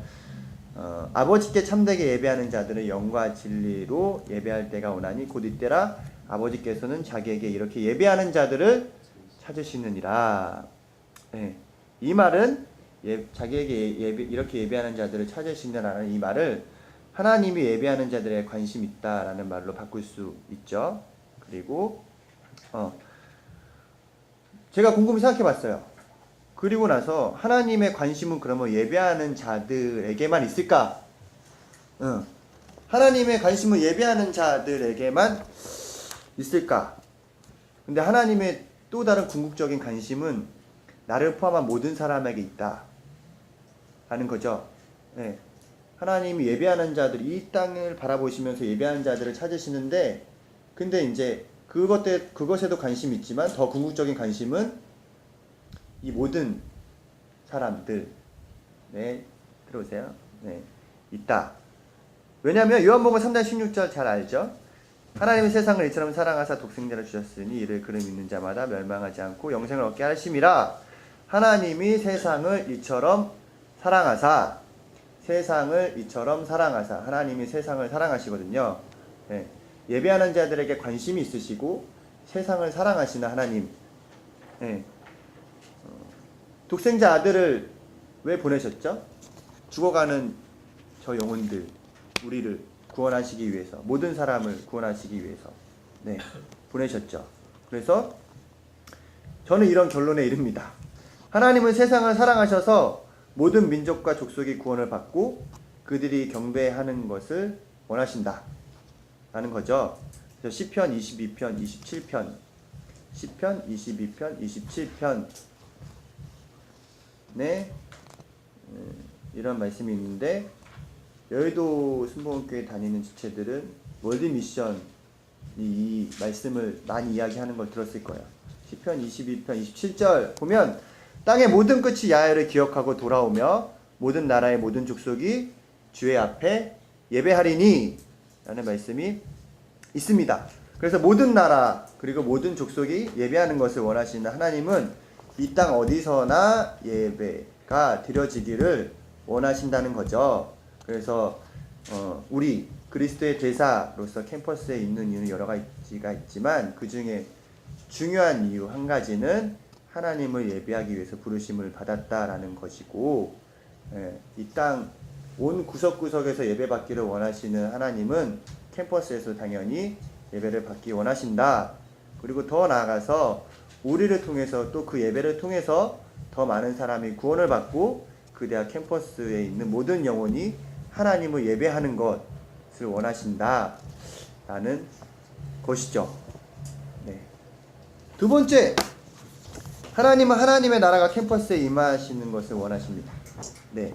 아버지께 참되게 예배하는 자들은 영과 진리로 예배할 때가 오나니 곧 이때라 아버지께서는 자기에게 이렇게 예배하는 자들을 찾으시느니라. 네. 이 말은 자기에게 이렇게 예배하는 자들을 찾으신다라는 이 말을 하나님이 예배하는 자들에 관심 있다라는 말로 바꿀 수 있죠. 그리고 제가 곰곰이 생각해봤어요. 그리고 나서 하나님의 관심은 그러면 예배하는 자들에게만 있을까? 하나님의 관심은 예배하는 자들에게만 있을까? 근데 하나님의 또 다른 궁극적인 관심은 나를 포함한 모든 사람에게 있다 라는 거죠. 네. 하나님이 예배하는 자들, 이 땅을 바라보시면서 예배하는 자들을 찾으시는데 근데 이제 그것에도 관심이 있지만 더 궁극적인 관심은 이 모든 사람들 네, 들어오세요. 네, 있다. 왜냐하면 요한복음 3장 16절 잘 알죠? 하나님이 세상을 이처럼 사랑하사 독생자를 주셨으니 이를 그를 믿는 자마다 멸망하지 않고 영생을 얻게 하심이라. 하나님이 세상을 이처럼 사랑하사 하나님이 세상을 사랑하시거든요. 네. 예배하는 자들에게 관심이 있으시고 세상을 사랑하시는 하나님. 네. 독생자 아들을 왜 보내셨죠? 죽어가는 저 영혼들, 우리를 구원하시기 위해서, 모든 사람을 구원하시기 위해서 네, 보내셨죠. 그래서 저는 이런 결론에 이릅니다. 하나님은 세상을 사랑하셔서 모든 민족과 족속이 구원을 받고 그들이 경배하는 것을 원하신다 라는 거죠. 그래서 시편 22편, 27편 시편 22편, 27편 네, 이런 말씀이 있는데 여의도 순복음교회 다니는 지체들은 월드미션이 이 말씀을 많이 이야기하는 걸 들었을 거예요. 시편 22편 27절 보면 땅의 모든 끝이 야훼를 기억하고 돌아오며 모든 나라의 모든 족속이 주의 앞에 예배하리니 라는 말씀이 있습니다. 그래서 모든 나라 그리고 모든 족속이 예배하는 것을 원하시는 하나님은 이 땅 어디서나 예배가 드려지기를 원하신다는 거죠. 그래서 우리 그리스도의 대사로서 캠퍼스에 있는 이유는 여러 가지가 있지만 그 중에 중요한 이유 한 가지는 하나님을 예배하기 위해서 부르심을 받았다라는 것이고 이 땅 온 구석구석에서 예배받기를 원하시는 하나님은 캠퍼스에서 당연히 예배를 받기 원하신다. 그리고 더 나아가서 우리를 통해서 또 그 예배를 통해서 더 많은 사람이 구원을 받고 그 대학 캠퍼스에 있는 모든 영혼이 하나님을 예배하는 것을 원하신다 라는 것이죠. 네. 두 번째, 하나님은 하나님의 나라가 캠퍼스에 임하시는 것을 원하십니다. 네.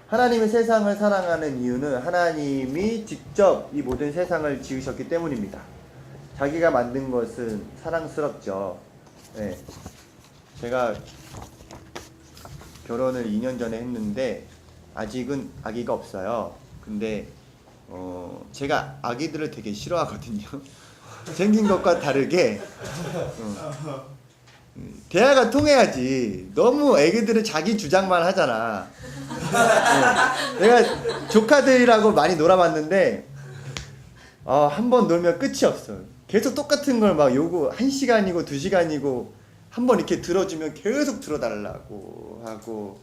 하나님의 세상을 사랑하는 이유는 하나님이 직접 이 모든 세상을 지으셨기 때문입니다. 자기가 만든 것은 사랑스럽죠. 네. 제가 결혼을 2년 전에 했는데 아직은 아기가 없어요. 근데 제가 아기들을 되게 싫어하거든요. 생긴 것과 다르게 대화가 통해야지. 너무 애기들은 자기 주장만 하잖아. 내가 조카들이라고 많이 놀아봤는데 한 번 놀면 끝이 없어. 계속 똑같은 걸 막 요구 1시간이고 2시간이고 한 번 이렇게 들어주면 계속 들어달라고 하고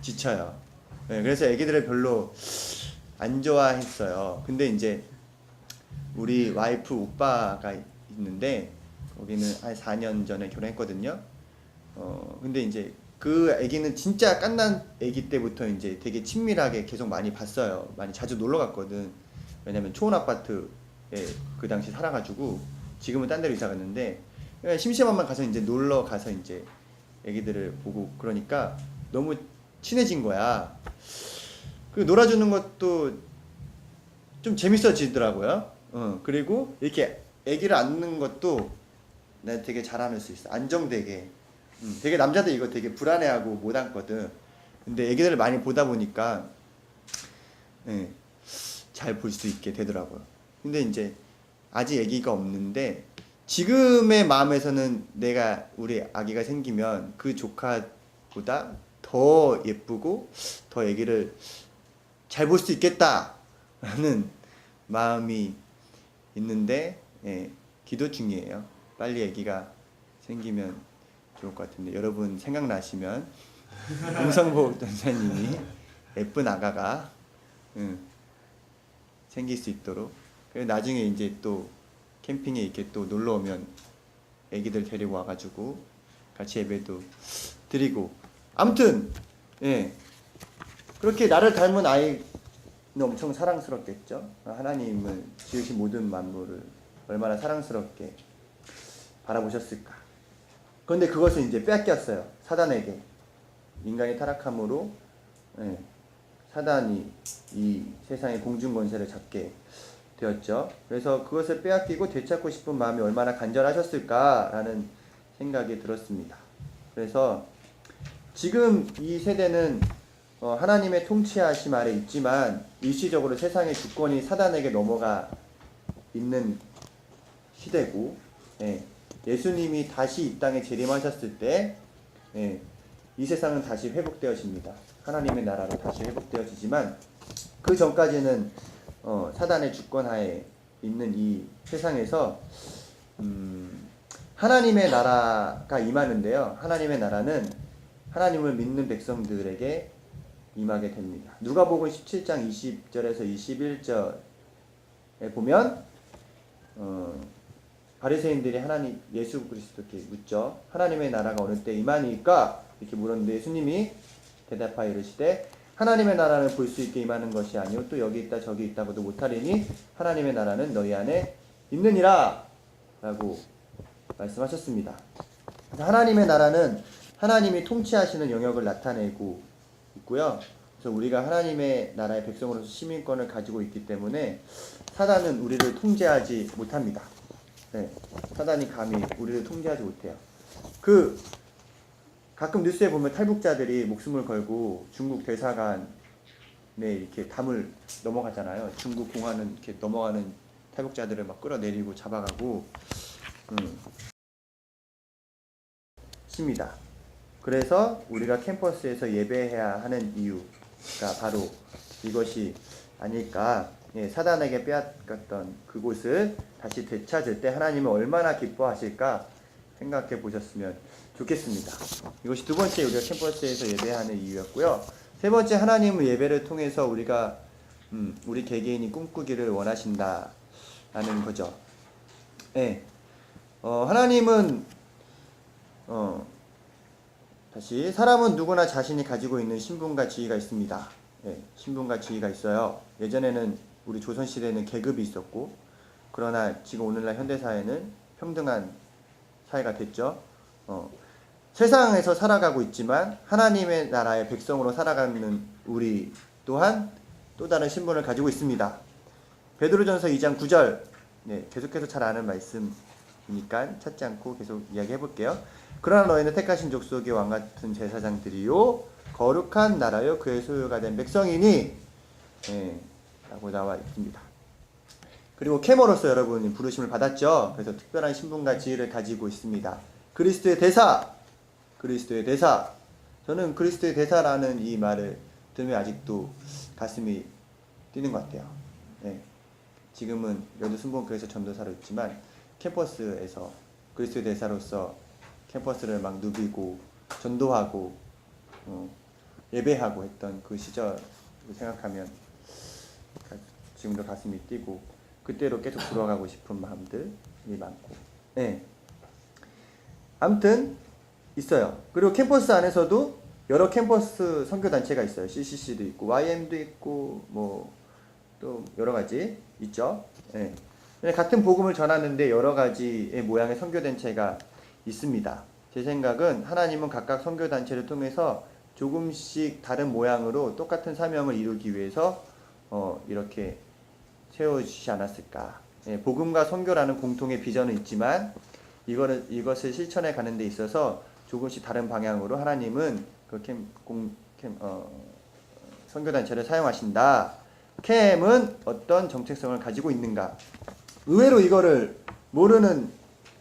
지쳐요. 네, 그래서 애기들을 별로 안 좋아했어요. 근데 이제 우리 와이프 오빠가 있는데 거기는 한 4년 전에 결혼했거든요. 근데 이제 그 애기는 진짜 갓난 애기 때부터 이제 되게 친밀하게 계속 많이 봤어요. 많이 자주 놀러 갔거든. 왜냐면 초원 아파트에 그 당시 살아가지고 지금은 딴 데로 이사 갔는데 심심하면 가서 이제 놀러 가서 이제 애기들을 보고 그러니까 너무 친해진 거야. 그 놀아주는 것도 좀 재밌어지더라고요. 그리고 이렇게 애기를 안는 것도 내가 되게 잘 안을 수 있어. 안정되게. 되게 남자들 이거 되게 불안해하고 못 안거든. 근데 애기들을 많이 보다 보니까 잘 볼 수 있게 되더라고요. 근데 이제 아직 애기가 없는데 지금의 마음에서는 내가 우리 아기가 생기면 그 조카보다 더 예쁘고 더 애기를 잘 볼 수 있겠다라는 마음이 있는데 기도 중이에요. 빨리 아기가 생기면 좋을 것 같은데 여러분 생각나시면 공성보 전사님이 예쁜 아가가 생길 수 있도록 그리고 나중에 이제 또 캠핑에 이렇게 또 놀러 오면 아기들 데리고 와가지고 같이 예배도 드리고 아무튼 그렇게 나를 닮은 아이는 엄청 사랑스럽겠죠. 하나님은 지으신 모든 만물을 얼마나 사랑스럽게 바라보셨을까. 그런데 그것을 이제 뺏겼어요. 사단에게. 인간이 타락함으로 사단이 이 세상의 공중권세를 잡게 되었죠. 그래서 그것을 빼앗기고 되찾고 싶은 마음이 얼마나 간절하셨을까라는 생각이 들었습니다. 그래서 지금 이 세대는 하나님의 통치하심 아래 있지만 일시적으로 세상의 주권이 사단에게 넘어가 있는 시대고 예수님이 다시 이 땅에 재림하셨을 때 이 세상은 다시 회복되어집니다. 하나님의 나라로 다시 회복되어지지만 그 전까지는 사단의 주권하에 있는 이 세상에서 하나님의 나라가 임하는데요. 하나님의 나라는 하나님을 믿는 백성들에게 임하게 됩니다. 누가복음 17장 20절에서 21절에 보면 바리새인들이 하나님 예수 그리스도께 묻죠. 하나님의 나라가 어느 때 임하니까 이렇게 물었는데 예수님이 대답하여 이르시되 하나님의 나라는 볼 수 있게 임하는 것이 아니요 또 여기 있다 저기 있다고도 못하리니 하나님의 나라는 너희 안에 있느니라 라고 말씀하셨습니다. 하나님의 나라는 하나님이 통치하시는 영역을 나타내고 있고요. 그래서 우리가 하나님의 나라의 백성으로서 시민권을 가지고 있기 때문에 사단은 우리를 통제하지 못합니다. 사단이 감히 우리를 통제하지 못해요. 가끔 뉴스에 보면 탈북자들이 목숨을 걸고 중국 대사관에 이렇게 담을 넘어가잖아요. 중국 공안은 이렇게 넘어가는 탈북자들을 막 끌어내리고 잡아가고 십니다. 그래서 우리가 캠퍼스에서 예배해야 하는 이유가 바로 이것이 아닐까. 사단에게 빼앗겼던 그곳을 다시 되찾을 때 하나님은 얼마나 기뻐하실까 생각해 보셨으면 좋겠습니다. 이것이 두 번째 우리가 캠퍼스에서 예배하는 이유였고요. 세 번째, 하나님은 예배를 통해서 우리가 우리 개개인이 꿈꾸기를 원하신다라는 거죠. 하나님은 다시 사람은 누구나 자신이 가지고 있는 신분과 지위가 있습니다. 신분과 지위가 있어요. 예전에는 우리 조선시대에는 계급이 있었고 그러나 지금 오늘날 현대사회는 평등한 사회가 됐죠. 세상에서 살아가고 있지만 하나님의 나라의 백성으로 살아가는 우리 또한 또 다른 신분을 가지고 있습니다. 베드로전서 2장 9절, 네, 계속해서 잘 아는 말씀이니까 찾지 않고 계속 이야기해 볼게요. 그러나 너희는 택하신 족속의 왕 같은 제사장들이요 거룩한 나라요 그의 소유가 된 백성이니, 네, 라고 나와 있습니다. 그리고 캐머로서 여러분이 부르심을 받았죠. 그래서 특별한 신분과 지위를 가지고 있습니다. 그리스도의 대사, 그리스도의 대사. 저는 그리스도의 대사라는 이 말을 들으면 아직도 가슴이 뛰는 것 같아요. 네. 지금은 여도 순복음교회에서 전도사로 있지만 캠퍼스에서 그리스도의 대사로서 캠퍼스를 막 누비고 전도하고 예배하고 했던 그 시절을 생각하면 지금도 가슴이 뛰고 그때로 계속 돌아가고 싶은 마음들이 많고, 네. 아무튼 있어요. 그리고 캠퍼스 안에서도 여러 캠퍼스 선교단체가 있어요. CCC도 있고 YM도 있고 뭐 또 여러 가지 있죠. 네. 같은 복음을 전하는데 여러 가지의 모양의 선교단체가 있습니다. 제 생각은 하나님은 각각 선교단체를 통해서 조금씩 다른 모양으로 똑같은 사명을 이루기 위해서 이렇게 세워주시지 않았을까. 예, 복음과 선교라는 공통의 비전은 있지만 이것을 실천해 가는 데 있어서 조금씩 다른 방향으로 하나님은 그 선교단체를 사용하신다. 캠은 어떤 정체성을 가지고 있는가. 의외로 이거를 모르는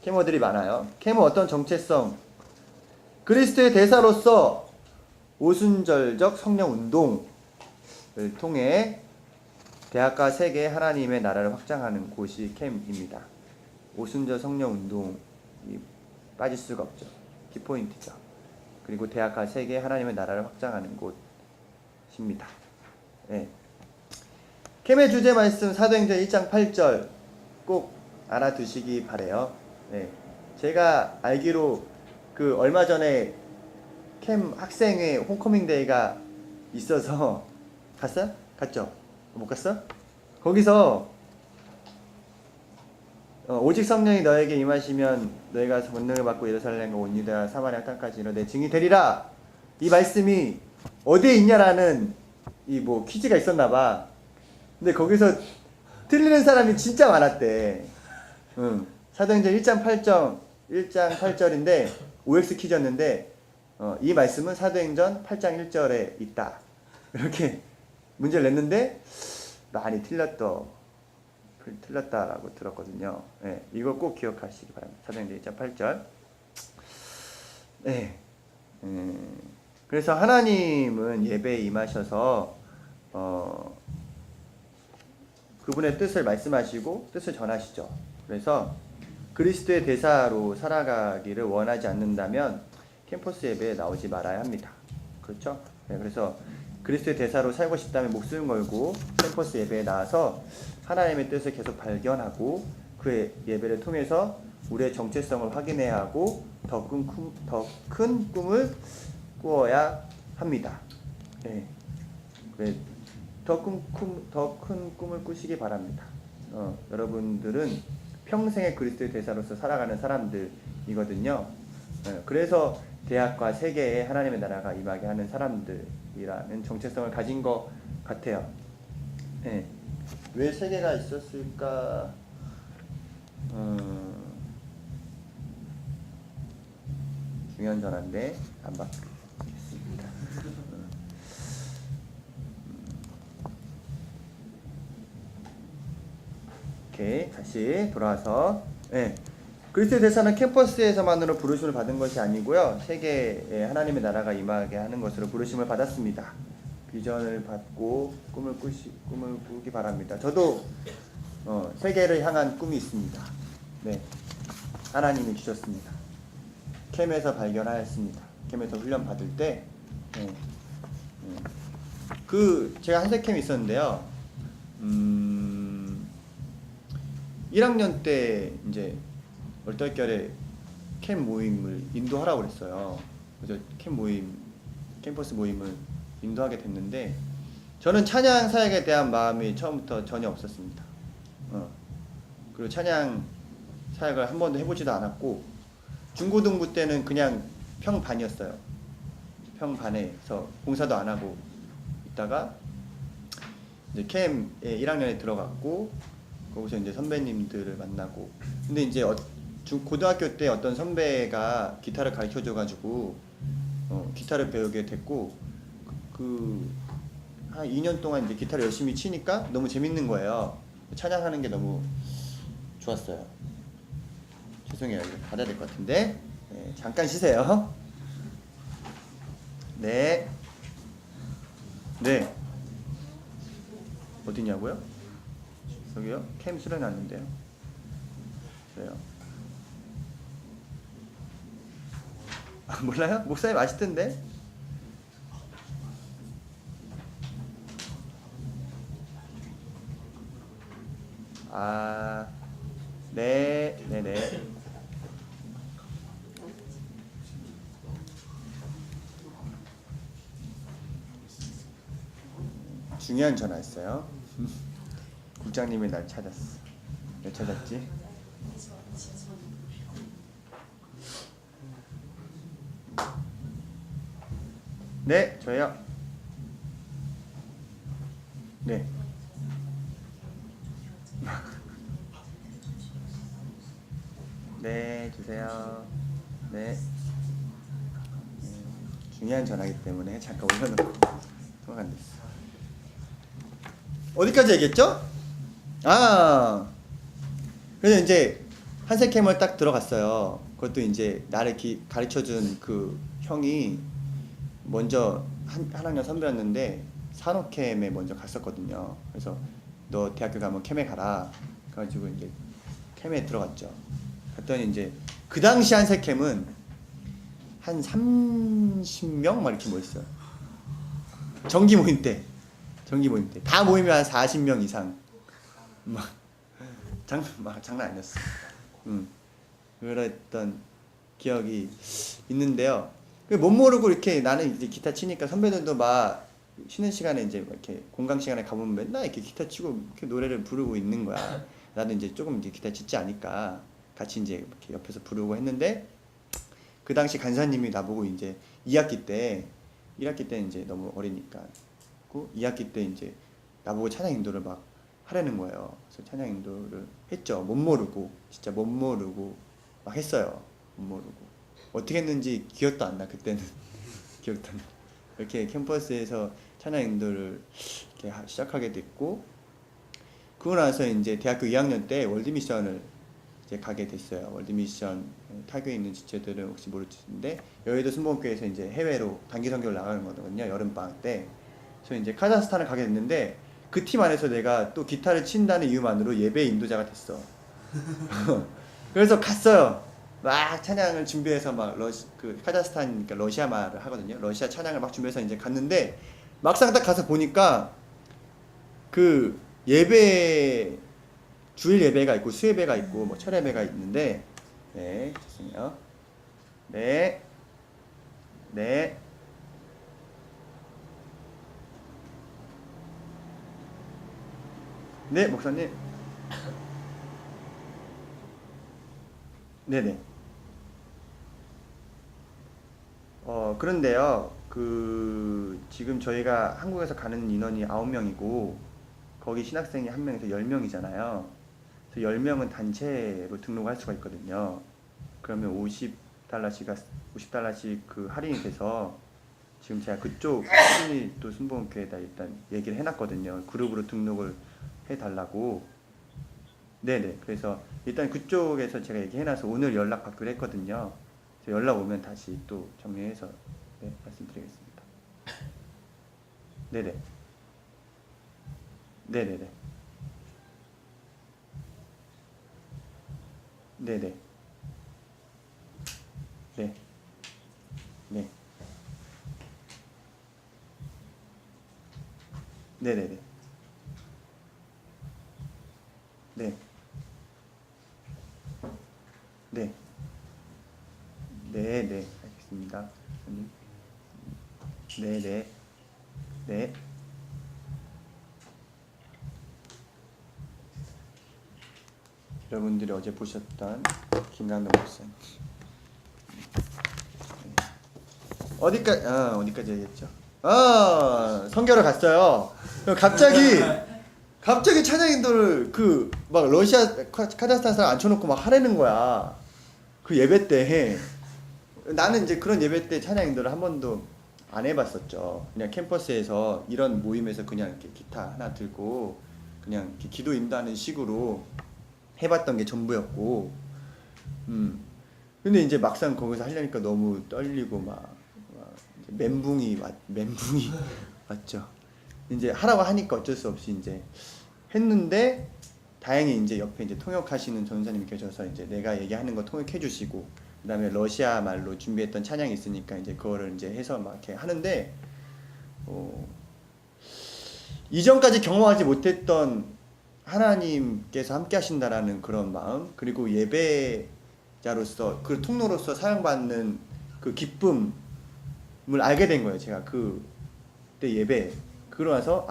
캠어들이 많아요. 캠은 어떤 정체성? 그리스도의 대사로서 오순절적 성령운동을 통해 대학과 세계의 하나님의 나라를 확장하는 곳이 캠입니다. 오순절 성령운동이 빠질 수가 없죠. 키포인트죠. 그리고 대학과 세계의 하나님의 나라를 확장하는 곳입니다. 네. 캠의 주제 말씀 사도행전 1장 8절 꼭 알아두시기 바래요. 네. 제가 알기로 그 얼마 전에 캠 학생회 홈커밍데이가 있어서 갔어요? 갔죠? 못 갔어? 거기서 오직 성령이 너에게 임하시면 너희가 권능을 받고 예루살렘과 온 유대와 사마리아 땅까지 이르러 내 증인이 되리라. 이 말씀이 어디에 있냐라는 이 뭐 퀴즈가 있었나봐. 근데 거기서 틀리는 사람이 진짜 많았대. 사도행전 1장 8절인데 OX 퀴즈였는데 이 말씀은 사도행전 8장 1절에 있다. 이렇게 문제를 냈는데 많이 틀렸다라고 들었거든요. 네, 이거 꼭 기억하시기 바랍니다. 사도행전 1장 8절. 네. 그래서 하나님은 예배에 임하셔서 그분의 뜻을 말씀하시고 뜻을 전하시죠. 그래서 그리스도의 대사로 살아가기를 원하지 않는다면 캠퍼스 예배에 나오지 말아야 합니다. 그렇죠? 네, 그래서 그리스도의 대사로 살고 싶다면 목숨 걸고 캠퍼스 예배에 나와서 하나님의 뜻을 계속 발견하고 그 예배를 통해서 우리의 정체성을 확인해야 하고 더 큰 꿈을 꾸어야 합니다. 네. 더 큰 꿈을 꾸시기 바랍니다. 여러분들은 평생의 그리스도의 대사로서 살아가는 사람들이거든요. 그래서 대학과 세계에 하나님의 나라가 임하게 하는 사람들이라는 정체성을 가진 것 같아요. 네. 왜 세계가 있었을까? 중요한 전화인데 안 받겠습니다. 오케이, 다시 돌아와서, 네. 그리스도의 대사는 캠퍼스에서만으로 부르심을 받은 것이 아니고요, 세계에 하나님의 나라가 임하게 하는 것으로 부르심을 받았습니다. 비전을 받고 꿈을 꾸기 바랍니다. 저도 세계를 향한 꿈이 있습니다. 네, 하나님이 주셨습니다. 캠에서 발견하였습니다. 캠에서 훈련 받을 때, 제가 한세캠이 있었는데요. 1학년 때 이제 얼떨결에 캠 모임을 인도하라고 그랬어요. 그래서 캠퍼스 모임을 인도하게 됐는데 저는 찬양 사역에 대한 마음이 처음부터 전혀 없었습니다. 그리고 찬양 사역을 한 번도 해보지도 않았고 중고등부 때는 그냥 평반이었어요. 평반에서 봉사도 안 하고 있다가 이제 캠에 1학년에 들어갔고 거기서 이제 선배님들을 만나고 근데 이제 고등학교 때 어떤 선배가 기타를 가르쳐 줘가지고 기타를 배우게 됐고 한 2년 동안 이제 기타를 열심히 치니까 너무 재밌는 거예요. 찬양하는 게 너무 좋았어요. 죄송해요. 이거 받아야 될 것 같은데 네, 잠깐 쉬세요. 네. 네. 어디냐고요? 여기요? 캠 수련하는데요. 그래요. 아, 몰라요? 목사님 아시던데? 아, 네, 네네. 중요한 전화였어요. 국장님이 날 찾았어. 왜 찾았지? 네, 저요. 네. 네, 주세요. 네. 중요한 전화기 때문에 잠깐 올려놓고 통화가 안 됐어. 어디까지 얘기했죠? 아, 그래서 이제 한세캠을 딱 들어갔어요. 그것도 이제 나를 가르쳐준 그 형이 먼저 한 학년 선배였는데 산호캠에 먼저 갔었거든요. 그래서 너 대학교 가면 캠에 가라. 그래가지고 이제 캠에 들어갔죠. 갔더니 이제 그 당시 한세캠은 한 30명 막 이렇게 모였어요. 정기 모임 때 다 모이면 한 40명 이상 막 장난 아니었어. 그랬던 기억이 있는데요. 못 모르고 이렇게 나는 이제 기타 치니까 선배들도 막 쉬는 시간에 이제 이렇게 공강 시간에 가보면 맨날 이렇게 기타 치고 이렇게 노래를 부르고 있는 거야. 나도 이제 조금 이제 기타 치지 않을까 같이 이제 이렇게 옆에서 부르고 했는데 그 당시 간사님이 나보고 이제 1학기 때 이제 너무 어리니까 2학기 때 이제 나보고 찬양 인도를 막 하라는 거예요. 그래서 찬양 인도를 했죠. 진짜 못 모르고 막 했어요. 못 모르고 어떻게 했는지 기억도 안 나. 그때는 기억도 안 나. 이렇게 캠퍼스에서 찬양 인도를 이렇게 시작하게 됐고 그러고 나서 이제 대학교 2학년 때 월드미션을 이제 가게 됐어요. 월드미션 타교에 있는 지체들은 혹시 모르시는데 여의도 순복음교회에서 이제 해외로 단기 선교를 나가는 거거든요. 여름 방학 때. 그래서 이제 카자흐스탄을 가게 됐는데 그 팀 안에서 내가 또 기타를 친다는 이유만으로 예배 인도자가 됐어. 그래서 갔어요. 막 찬양을 준비해서 막 카자흐스탄이니까 러시아 말을 하거든요. 러시아 찬양을 막 준비해서 이제 갔는데 막상 딱 가서 보니까 그 주일 예배가 있고 수예배가 있고 뭐 철예배가 있는데 네, 죄송해요. 네. 네. 네, 목사님. 네네. 그런데요, 지금 저희가 한국에서 가는 인원이 9명이고, 거기 신학생이 1명에서 10명이잖아요. 그래서 10명은 단체로 등록할 수가 있거든요. 그러면 50달러씩 그 할인이 돼서, 지금 제가 그쪽 또 순복음교회에다 일단 얘기를 해놨거든요. 그룹으로 등록을 해달라고. 네네. 그래서 일단 그쪽에서 제가 얘기해놔서 오늘 연락 받기로 했거든요. 연락 오면 다시 또 정리해서 네, 말씀드리겠습니다. 네네. 네네네. 네네. 네. 네. 네네네. 네. 네. 네, 네. 알겠습니다. 네, 네. 네. 여러분들이 어제 보셨던 김강동 목사님. 어디까지 얘기했죠? 성교를 갔어요. 갑자기 찬양 인도를 그 막 러시아 카자흐스탄 사람 앉혀놓고 막 하라는 거야. 그 예배 때. 나는 이제 그런 예배 때 찬양 인도를 한 번도 안 해봤었죠. 그냥 캠퍼스에서 이런 모임에서 그냥 이렇게 기타 하나 들고 그냥 이렇게 기도 인도하는 식으로 해봤던 게 전부였고. 근데 이제 막상 거기서 하려니까 너무 떨리고 막 멘붕이 왔죠. 이제 하라고 하니까 어쩔 수 없이 이제 했는데, 다행히 이제 옆에 이제 통역하시는 전사님이 계셔서 이제 내가 얘기하는 거 통역해 주시고, 그다음에 러시아 말로 준비했던 찬양이 있으니까 이제 그거를 이제 해서 막 이렇게 하는데, 이전까지 경험하지 못했던 하나님께서 함께 하신다라는 그런 마음, 그리고 예배자로서 그 통로로서 사용받는 그 기쁨을 알게 된 거예요. 제가 그때 예배 그러고 나서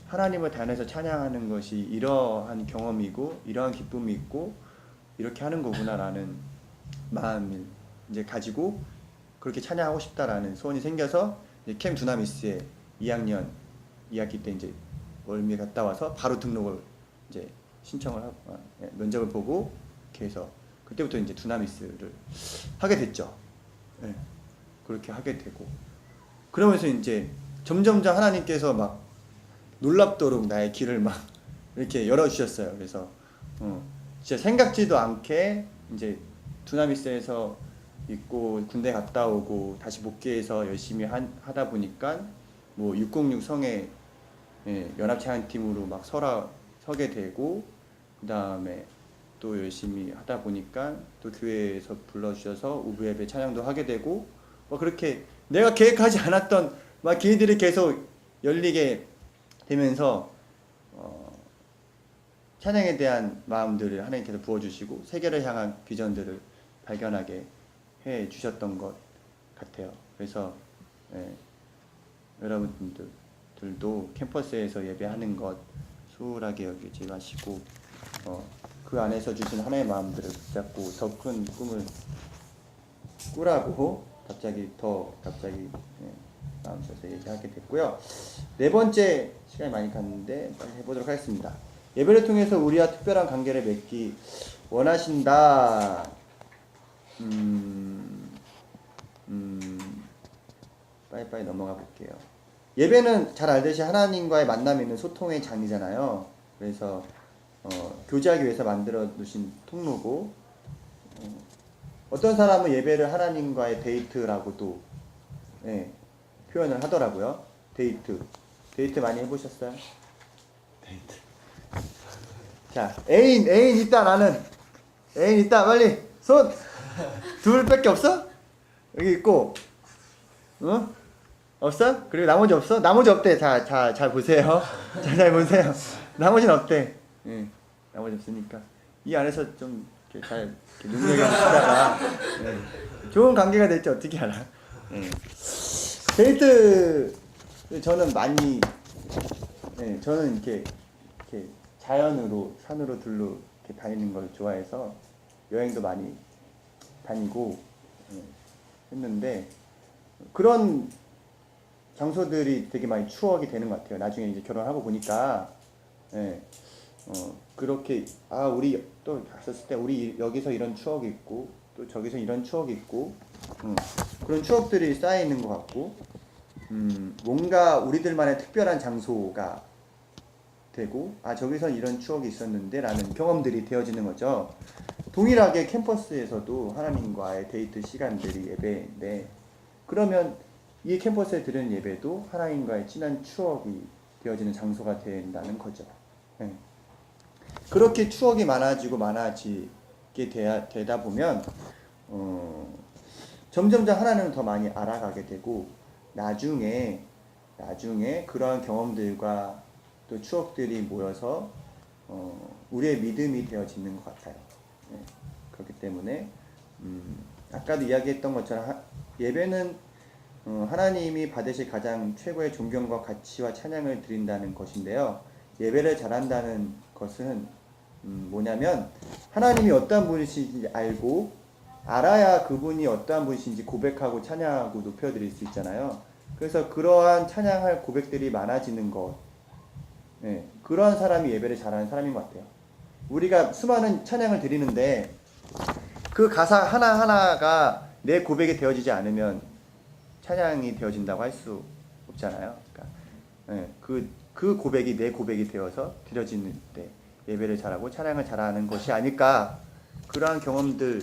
하나님을 단해서 찬양하는 것이 이러한 경험이고 이러한 기쁨이 있고 이렇게 하는 거구나라는 마음을 이제 가지고 그렇게 찬양하고 싶다라는 소원이 생겨서 이제 캠 두나미스에 2학년 2학기 때 이제 멀미 갔다 와서 바로 등록을 이제 신청을 하고 면접을 보고 이렇게 해서 그때부터 이제 두나미스를 하게 됐죠. 네, 그렇게 하게 되고, 그러면서 이제 점점점 하나님께서 막 놀랍도록 나의 길을 막 이렇게 열어주셨어요. 그래서 진짜 생각지도 않게 이제 두나미스에서 있고 군대 갔다 오고 다시 복귀해서 열심히 하다 보니까 뭐 606 성에 연합찬양팀으로 막 서게 되고, 그 다음에 또 열심히 하다 보니까 또 교회에서 불러주셔서 우부 예배 찬양도 하게 되고, 뭐 그렇게 내가 계획하지 않았던 막 길들이 계속 열리게 되면서 찬양에 대한 마음들을 하나님께서 부어주시고 세계를 향한 비전들을 발견하게 해 주셨던 것 같아요. 그래서 여러분들도 캠퍼스에서 예배하는 것 소홀하게 여기지 마시고 그 안에서 주신 하나님의 마음들을 붙잡고 더 큰 꿈을 꾸라고 갑자기 마음 써서 얘기하게 됐고요. 네 번째, 시간이 많이 갔는데 빨리 해보도록 하겠습니다. 예배를 통해서 우리와 특별한 관계를 맺기 원하신다. 빨리빨리 넘어가 볼게요. 예배는 잘 알듯이 하나님과의 만남이 있는 소통의 장이잖아요. 그래서 교제하기 위해서 만들어 두신 통로고, 어떤 사람은 예배를 하나님과의 데이트라고도 표현을 하더라고요. 데이트 많이 해보셨어요? 데이트. 자, 애인 있다. 나는 애인 있다. 빨리 손. 둘밖에 없어? 여기 있고, 없어? 그리고 나머지 없어? 나머지 없대. 잘 보세요. 잘 보세요. 나머지는 없대. 나머지 없으니까 이 안에서 좀 잘 눈여겨보시다가 좋은 관계가 될지 어떻게 알아? 데이트 저는 많이 저는 이렇게 자연으로 산으로 들로 이렇게 다니는 걸 좋아해서 여행도 많이 다니고 했는데, 그런 장소들이 되게 많이 추억이 되는 것 같아요. 나중에 이제 결혼하고 보니까 그렇게 우리 또 갔었을 때 우리 여기서 이런 추억이 있고 또 저기서 이런 추억이 있고 그런 추억들이 쌓여 있는 것 같고, 뭔가 우리들만의 특별한 장소가 되고 저기서 이런 추억이 있었는데 라는 경험들이 되어지는 거죠. 동일하게 캠퍼스에서도 하나님과의 데이트 시간들이 예배인데, 그러면 이 캠퍼스에 드리는 예배도 하나님과의 진한 추억이 되어지는 장소가 된다는 거죠. 그렇게 추억이 많아지게 되다 보면 점점점 하나님을 더 많이 알아가게 되고, 나중에 그러한 경험들과 또 추억들이 모여서 우리의 믿음이 되어지는 것 같아요. 그렇기 때문에 아까도 이야기했던 것처럼 예배는 하나님이 받으실 가장 최고의 존경과 가치와 찬양을 드린다는 것인데요. 예배를 잘한다는 것은 뭐냐면 하나님이 어떤 분이신지 알고 알아야 그분이 어떠한 분이신지 고백하고 찬양하고 높여드릴 수 있잖아요. 그래서 그러한 찬양할 고백들이 많아지는 것, 네, 그러한 사람이 예배를 잘하는 사람인 것 같아요. 우리가 수많은 찬양을 드리는데 그 가사 하나하나가 내 고백이 되어지지 않으면 찬양이 되어진다고 할 수 없잖아요. 그러니까, 네, 그 고백이 내 고백이 되어서 드려지는 때 예배를 잘하고 찬양을 잘하는 것이 아닐까, 그러한 경험들,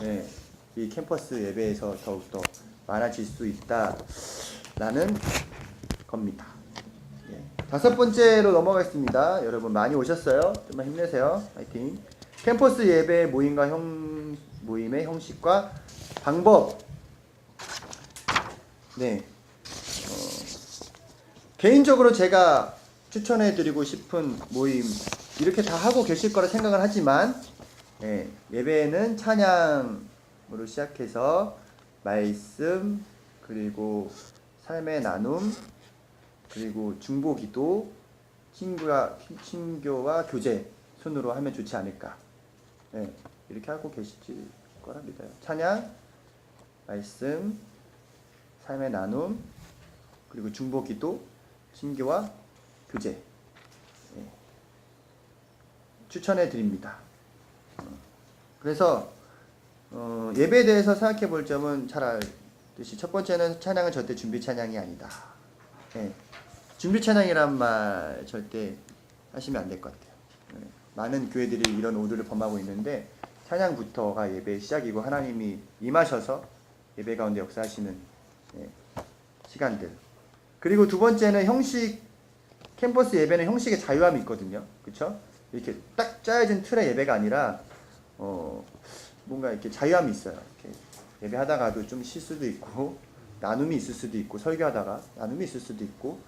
네, 이 캠퍼스 예배에서 더욱더 많아질 수 있다라는 겁니다. 예. 5번째로 넘어가겠습니다. 여러분 많이 오셨어요? 좀만 힘내세요. 화이팅. 캠퍼스 예배 모임의 형식과 방법. 네. 개인적으로 제가 추천해드리고 싶은 모임, 이렇게 다 하고 계실 거라 생각을 하지만, 예, 예배는 찬양으로 시작해서 말씀, 그리고 삶의 나눔, 그리고 중보기도, 친교와 교제 순으로 하면 좋지 않을까. 예, 이렇게 하고 계실 거라 믿어요. 찬양, 말씀, 삶의 나눔, 그리고 중보기도, 친교와 교제. 예, 추천해 드립니다. 그래서 예배에 대해서 생각해 볼 점은 잘 알듯이, 첫 번째는 찬양은 절대 준비 찬양이 아니다. 예, 준비 찬양이란 말 절대 하시면 안 될 것 같아요. 예, 많은 교회들이 이런 오류를 범하고 있는데, 찬양부터가 예배의 시작이고 하나님이 임하셔서 예배 가운데 역사하시는, 예, 시간들. 그리고 두 번째는 형식, 캠퍼스 예배는 형식의 자유함이 있거든요. 그렇죠? 이렇게 딱 짜여진 틀의 예배가 아니라 뭔가 이렇게 자유함이 있어요. 이렇게 예배하다가도 좀 쉴 수도 있고, 나눔이 있을 수도 있고, 설교하다가 나눔이 있을 수도 있고,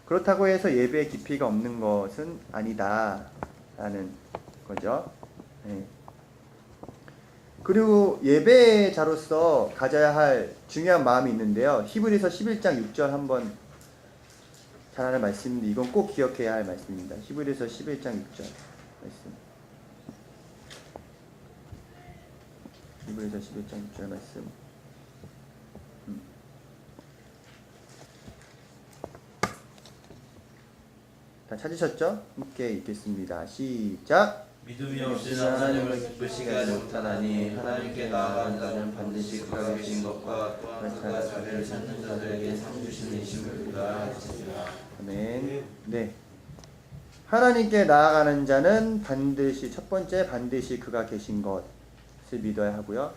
그렇다고 해서 예배의 깊이가 없는 것은 아니다라는 거죠. 네. 그리고 예배자로서 가져야 할 중요한 마음이 있는데요. 히브리서 11장 6절 한번 잘 아는 말씀인데, 이건 꼭 기억해야 할 말씀입니다. 히브리서 11장 6절 말씀. 히브리서 11장 6절 말씀. 다 찾으셨죠? 함께 읽겠습니다. 시작. 믿음이 없이는 하나님을 기쁘시게 하지 못하나니 하나님께 나아가는 자는 반드시 그가 계신 것과 또한 그가 자기를 찾는 자들에게 상 주시는 이심을 믿어야 할지니라. 아멘. 네. 하나님께 나아가는 자는 반드시, 첫 번째, 반드시 그가 계신 것을 믿어야 하고요.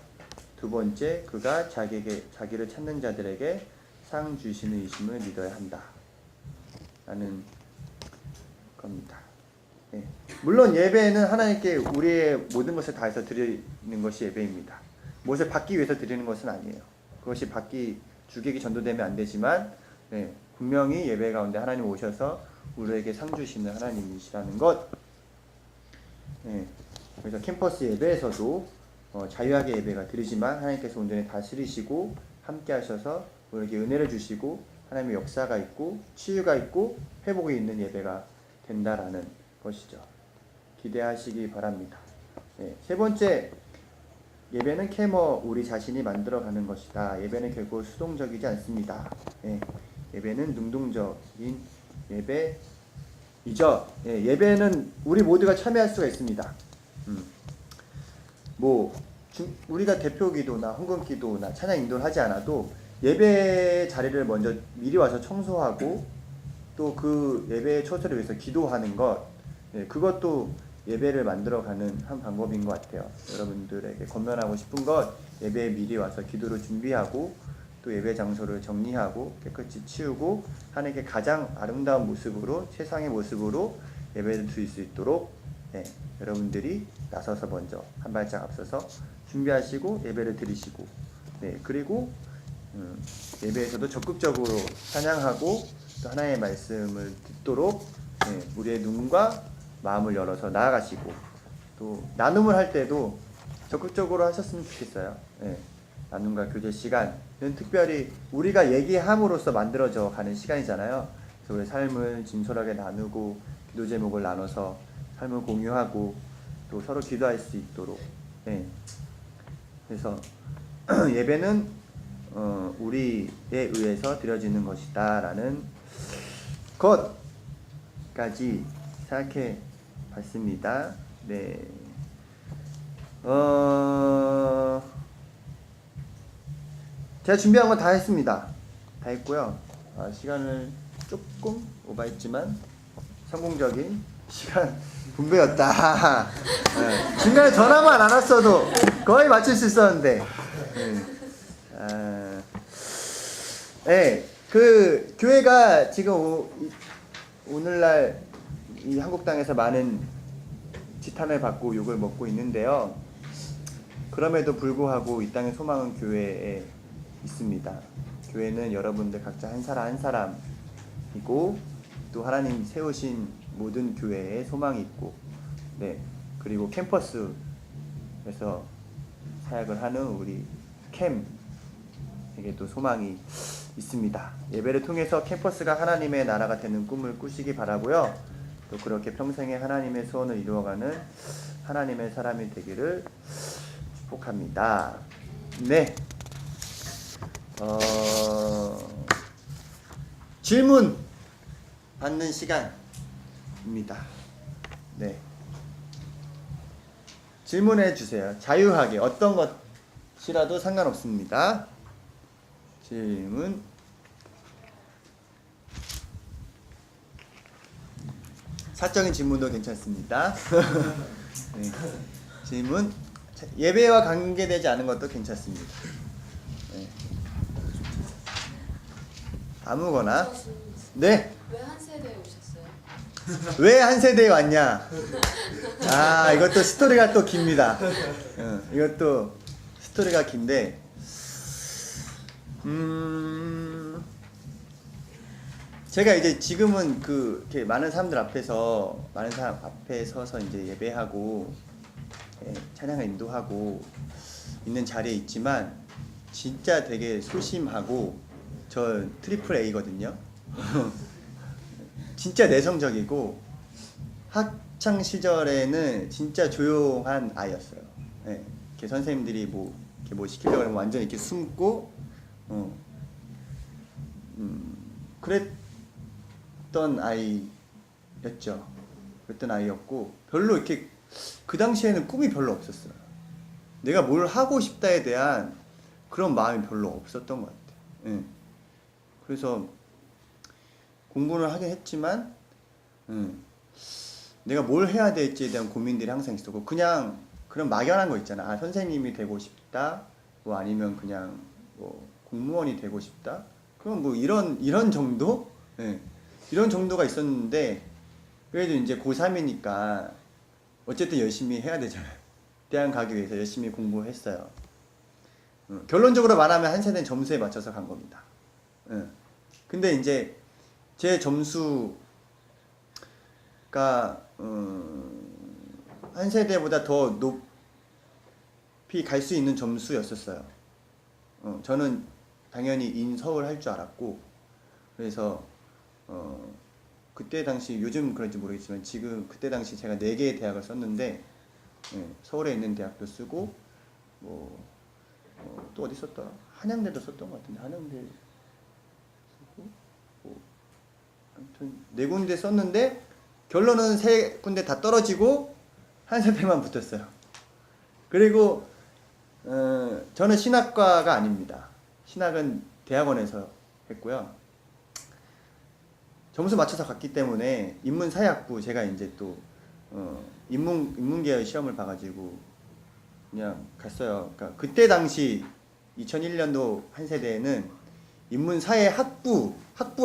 두 번째, 그가 자기를 찾는 자들에게 상 주시는 이심을 믿어야 한다 라는 겁니다. 네. 물론 예배는 하나님께 우리의 모든 것을 다해서 드리는 것이 예배입니다. 무엇을 받기 위해서 드리는 것은 아니에요. 그것이 주객이 전도되면 안 되지만, 네, 분명히 예배 가운데 하나님 오셔서 우리에게 상 주시는 하나님이시라는 것. 네. 그래서 캠퍼스 예배에서도 자유하게 예배가 드리지만 하나님께서 온전히 다스리시고 함께 하셔서 우리에게 은혜를 주시고 하나님의 역사가 있고 치유가 있고 회복이 있는 예배가 된다라는 것이죠. 기대하시기 바랍니다. 네. 세 번째, 예배는 캐머 우리 자신이 만들어가는 것이다. 예배는 결코 수동적이지 않습니다. 네. 예배는 능동적인 예배이죠. 네. 예배는 우리 모두가 참여할 수가 있습니다. 우리가 대표기도나 헌금기도나 찬양 인도를 하지 않아도 예배 자리를 먼저 미리 와서 청소하고 또 그 예배의 초소를 위해서 기도하는 것, 네, 그것도 예배를 만들어가는 한 방법인 것 같아요. 여러분들에게 권면하고 싶은 것, 예배에 미리 와서 기도를 준비하고 또 예배 장소를 정리하고 깨끗이 치우고 하나님께 가장 아름다운 모습으로, 최상의 모습으로 예배를 드릴 수 있도록, 네, 여러분들이 나서서 먼저 한 발짝 앞서서 준비하시고 예배를 드리시고, 네, 그리고 예배에서도 적극적으로 찬양하고 또 하나님의 말씀을 듣도록, 네, 우리의 눈과 마음을 열어서 나아가시고, 또 나눔을 할 때도 적극적으로 하셨으면 좋겠어요. 네, 나눔과 교제 시간은 특별히 우리가 얘기함으로써 만들어져 가는 시간이잖아요. 그래서 우리의 삶을 진솔하게 나누고 기도 제목을 나눠서 삶을 공유하고 또 서로 기도할 수 있도록, 네, 그래서 예배는 우리에 의해서 드려지는 것이다라는 것까지 생각해 봤습니다. 네. 제가 준비한 건 다 했습니다. 다 했고요. 시간을 조금 오버했지만 성공적인 시간 분배였다. 네. 중간에 전화만 안 왔어도 거의 맞출 수 있었는데. 네, 그 교회가 지금 오늘날 이 한국 땅에서 많은 지탄을 받고 욕을 먹고 있는데요. 그럼에도 불구하고 이 땅의 소망은 교회에 있습니다. 교회는 여러분들 각자 한 사람 한 사람이고 또 하나님 세우신 모든 교회에 소망이 있고, 네, 그리고 캠퍼스에서 사역을 하는 우리 캠에게도 소망이 있습니다. 예배를 통해서 캠퍼스가 하나님의 나라가 되는 꿈을 꾸시기 바라고요. 또 그렇게 평생에 하나님의 소원을 이루어가는 하나님의 사람이 되기를 축복합니다. 네. 질문 받는 시간입니다. 네. 질문해 주세요. 자유하게 어떤 것이라도 상관없습니다. 질문. 사적인 질문도 괜찮습니다. 네. 질문. 예배와 관계되지 않은 것도 괜찮습니다. 네. 아무거나. 네. 왜 한 세대에 오셨어요? 왜 한 세대에 왔냐? 이것도 스토리가 또 깁니다. 이것도 스토리가 긴데, 제가 이제 지금은 이렇게 많은 사람 앞에 서서 이제 예배하고, 찬양을 인도하고 있는 자리에 있지만, 진짜 되게 소심하고, 저 트리플 A거든요. 진짜 내성적이고 학창 시절에는 진짜 조용한 아이였어요. 네. 이렇게 선생님들이 뭐 시키려고 하면 완전 이렇게 숨고, 그랬던 아이였죠. 그랬던 아이였고 별로 이렇게 그 당시에는 꿈이 별로 없었어요. 내가 뭘 하고 싶다에 대한 그런 마음이 별로 없었던 것 같아요. 네. 그래서 공부를 하긴 했지만 내가 뭘 해야 될지에 대한 고민들이 항상 있었고, 그냥 그런 막연한 거 있잖아. 선생님이 되고 싶다, 뭐 아니면 그냥 뭐 공무원이 되고 싶다, 그럼 뭐 이런 정도? 네. 이런 정도가 있었는데, 그래도 이제 고3이니까 어쨌든 열심히 해야 되잖아요. 대학 가기 위해서 열심히 공부했어요. 결론적으로 말하면 한 세대는 점수에 맞춰서 간 겁니다. 근데 이제 제 점수가 한 세대보다 더 높이 갈 수 있는 점수였었어요. 저는 당연히 인서울 할 줄 알았고, 그래서 그때 당시, 요즘 그런지 모르겠지만 지금 그때 당시 제가 4개의 대학을 썼는데, 서울에 있는 대학도 쓰고 또 어디 썼더라? 한양대도 썼던 것 같은데, 한양대 아무튼 4군데 썼는데 결론은 3군데 다 떨어지고 한 세대만 붙었어요. 그리고 저는 신학과가 아닙니다. 신학은 대학원에서 했고요. 점수 맞춰서 갔기 때문에 인문사회학부, 제가 이제 또 인문계열 시험을 봐가지고 그냥 갔어요. 그러니까 그때 당시 2001년도 한 세대에는 인문사회학부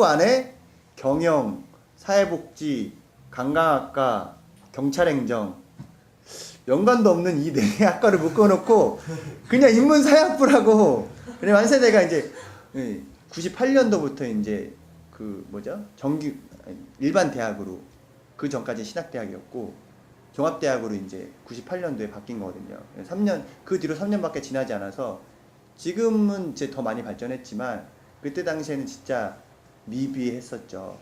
안에 경영, 사회복지, 관광학과, 경찰행정, 연관도 없는 이 4개 학과를 묶어놓고 그냥 인문사회학부라고. 그냥 한 세대가 이제 98년도부터 이제 정규 일반 대학으로, 그 전까지 신학대학이었고 종합대학으로 이제 98년도에 바뀐 거거든요. 3년, 그 뒤로 3년밖에 지나지 않아서 지금은 이제 더 많이 발전했지만 그때 당시에는 진짜 미비했었죠.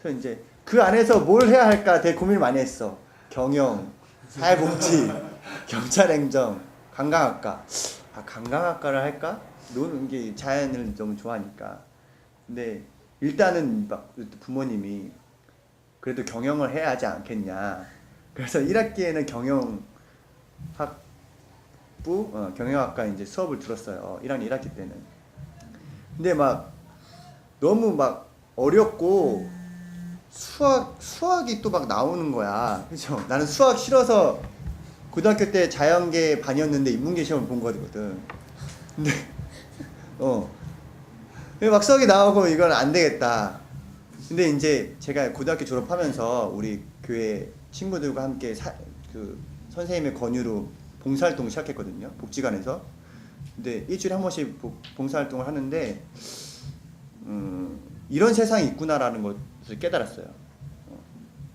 그래서 이제 그 안에서 뭘 해야 할까 되게 고민을 많이 했어. 경영, 사회복지, 경찰행정, 관광학과. 관광학과를 할까? 노는 게 자연을 너무 좋아하니까. 근데 일단은 막 부모님이 그래도 경영을 해야 하지 않겠냐. 그래서 1학기에는 경영학과 이제 수업을 들었어요. 1학년 1학기 때는. 근데 막 너무 막 어렵고 수학이 또 막 나오는 거야. 그죠? 나는 수학 싫어서 고등학교 때 자연계 반이었는데 인문계 시험을 본 거거든. 근데 막 수학이 나오고 이건 안 되겠다. 근데 이제 제가 고등학교 졸업하면서 우리 교회 친구들과 함께 그 선생님의 권유로 봉사활동을 시작했거든요. 복지관에서. 근데 일주일에 한 번씩 봉사활동을 하는데 이런 세상이 있구나라는 것을 깨달았어요.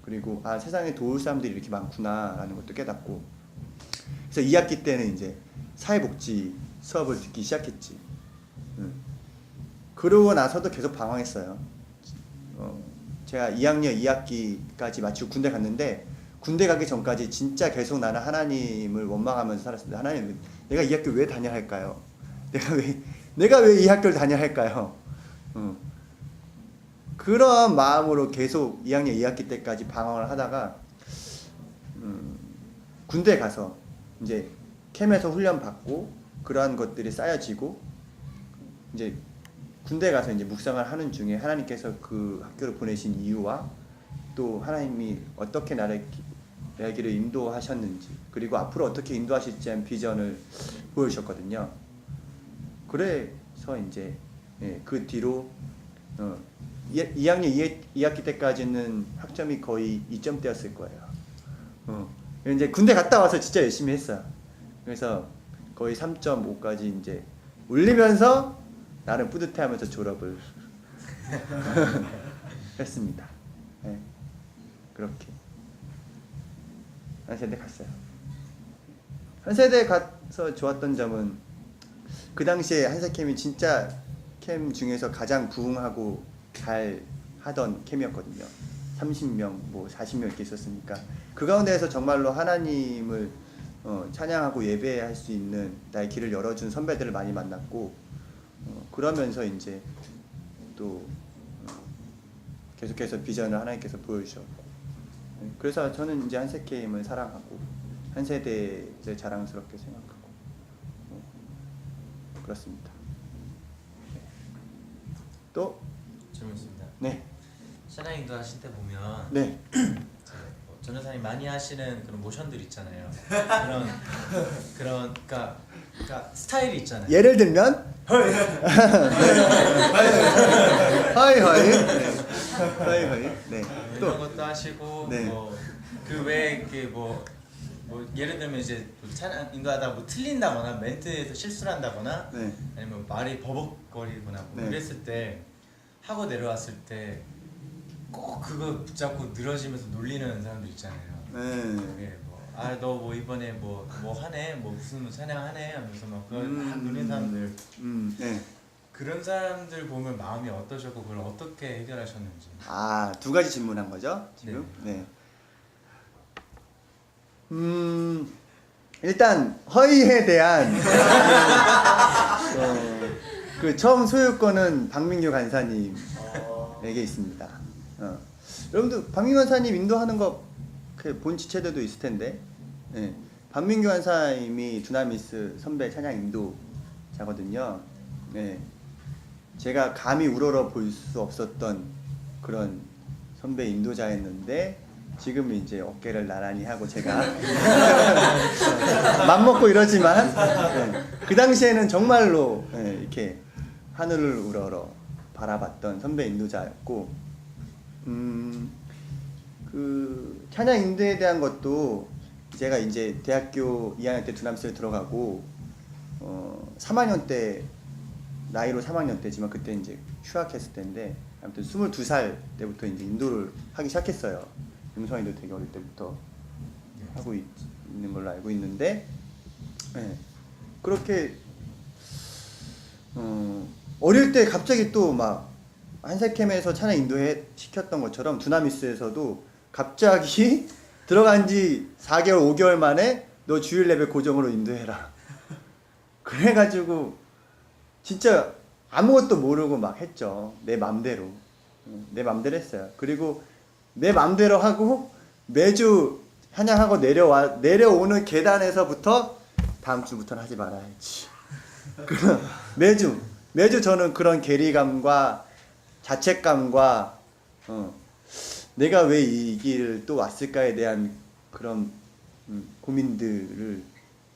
그리고 세상에 도울 사람들이 이렇게 많구나라는 것도 깨닫고. 그래서 2학기 때는 이제 사회복지 수업을 듣기 시작했지. 그러고 나서도 계속 방황했어요. 제가 2학년 2학기까지 마치고 군대 갔는데 군대 가기 전까지 진짜 계속 나는 하나님을 원망하면서 살았습니다. 하나님, 내가 이 학교 왜 다녀야 할까요? 내가 왜 이 학교를 다녀야 할까요? 그런 마음으로 계속 2학년 2학기 때까지 방황을 하다가 군대 가서 이제 캠에서 훈련 받고 그러한 것들이 쌓여지고 이제 군대 가서 이제 묵상을 하는 중에 하나님께서 그 학교를 보내신 이유와 또 하나님이 어떻게 나를 길을 인도하셨는지 그리고 앞으로 어떻게 인도하실지 한 비전을 보여주셨거든요. 그래서 이제 그 뒤로 2학년 2학기 때까지는 학점이 거의 2점대였을 거예요. 이제 군대 갔다 와서 진짜 열심히 했어요. 그래서 거의 3.5까지 이제 올리면서 나름 뿌듯해하면서 졸업을 했습니다. 네. 그렇게 한세대 갔어요. 한세대 가서 좋았던 점은 그 당시에 한세캠이 진짜 캠 중에서 가장 부흥하고 잘 하던 캠이었거든요. 30명, 뭐 40명 이렇게 있었으니까 그 가운데에서 정말로 하나님을 찬양하고 예배할 수 있는 나의 길을 열어준 선배들을 많이 만났고 그러면서 이제 또 계속해서 비전을 하나님께서 보여주셨고 그래서 저는 이제 한세캠을 사랑하고 한세대를 자랑스럽게 생각하고 그렇습니다. 또 질문 있습니다. 네. 찬양 인도하실 때 보면 네. 전도사님 많이 하시는 그런 모션들 있잖아요. 그러니까 스타일이 있잖아요. 예를 들면 하이 네. 이런 것도 하시고 네. 그 외에 이렇게 뭐 예를 들면 이제 찬양 인도하다 뭐 틀린다거나 멘트에서 실수를 한다거나 네. 아니면 말이 버벅거리거나 뭐 네. 그랬을 때 하고 내려왔을 때 꼭 그거 붙잡고 늘어지면서 놀리는 사람들 있잖아요. 네. 너 뭐 이번에 뭐 하네, 뭐 무슨 찬양 하네 하면서 막 그걸 다 놀리는 사람들. 네. 그런 사람들 보면 마음이 어떠셨고 그걸 어떻게 해결하셨는지. 두 가지 질문한 거죠 지금. 네. 일단 허위에 대한 그 처음 소유권은 박민규 간사님에게 있습니다. 여러분들 박민규 간사님 인도하는 거 본 지체들도 있을 텐데, 박민규 간사님이 두나미스 선배 찬양 인도자거든요. 제가 감히 우러러 볼 수 없었던 그런 선배 인도자였는데 지금 이제 어깨를 나란히 하고 제가 맘먹고 이러지만 그 당시에는 정말로 이렇게 하늘을 우러러 바라봤던 선배 인도자였고 그 찬양 인도에 대한 것도 제가 이제 대학교 2학년 때 두나미스를 들어가고 3학년 때 나이로 3학년 때지만 그때 이제 휴학했을 때인데 아무튼 22살 때부터 이제 인도를 하기 시작했어요. 음성인도 되게 어릴 때부터 하고 있는 걸로 알고 있는데 그렇게 어릴 때 갑자기 또 막 한세캠에서 찬양 인도해 시켰던 것처럼 두나미스에서도 갑자기 들어간 지 4개월 5개월 만에 너 주일 예배 고정으로 인도해라. 그래가지고 진짜 아무것도 모르고 막 했죠. 내 맘대로. 내 맘대로 했어요. 그리고 내 맘대로 하고 매주 찬양하고 내려오는 계단에서부터 다음 주부터는 하지 말아야지. 매주 저는 그런 괴리감과 자책감과 내가 왜 이 길을 또 왔을까에 대한 그런 고민들을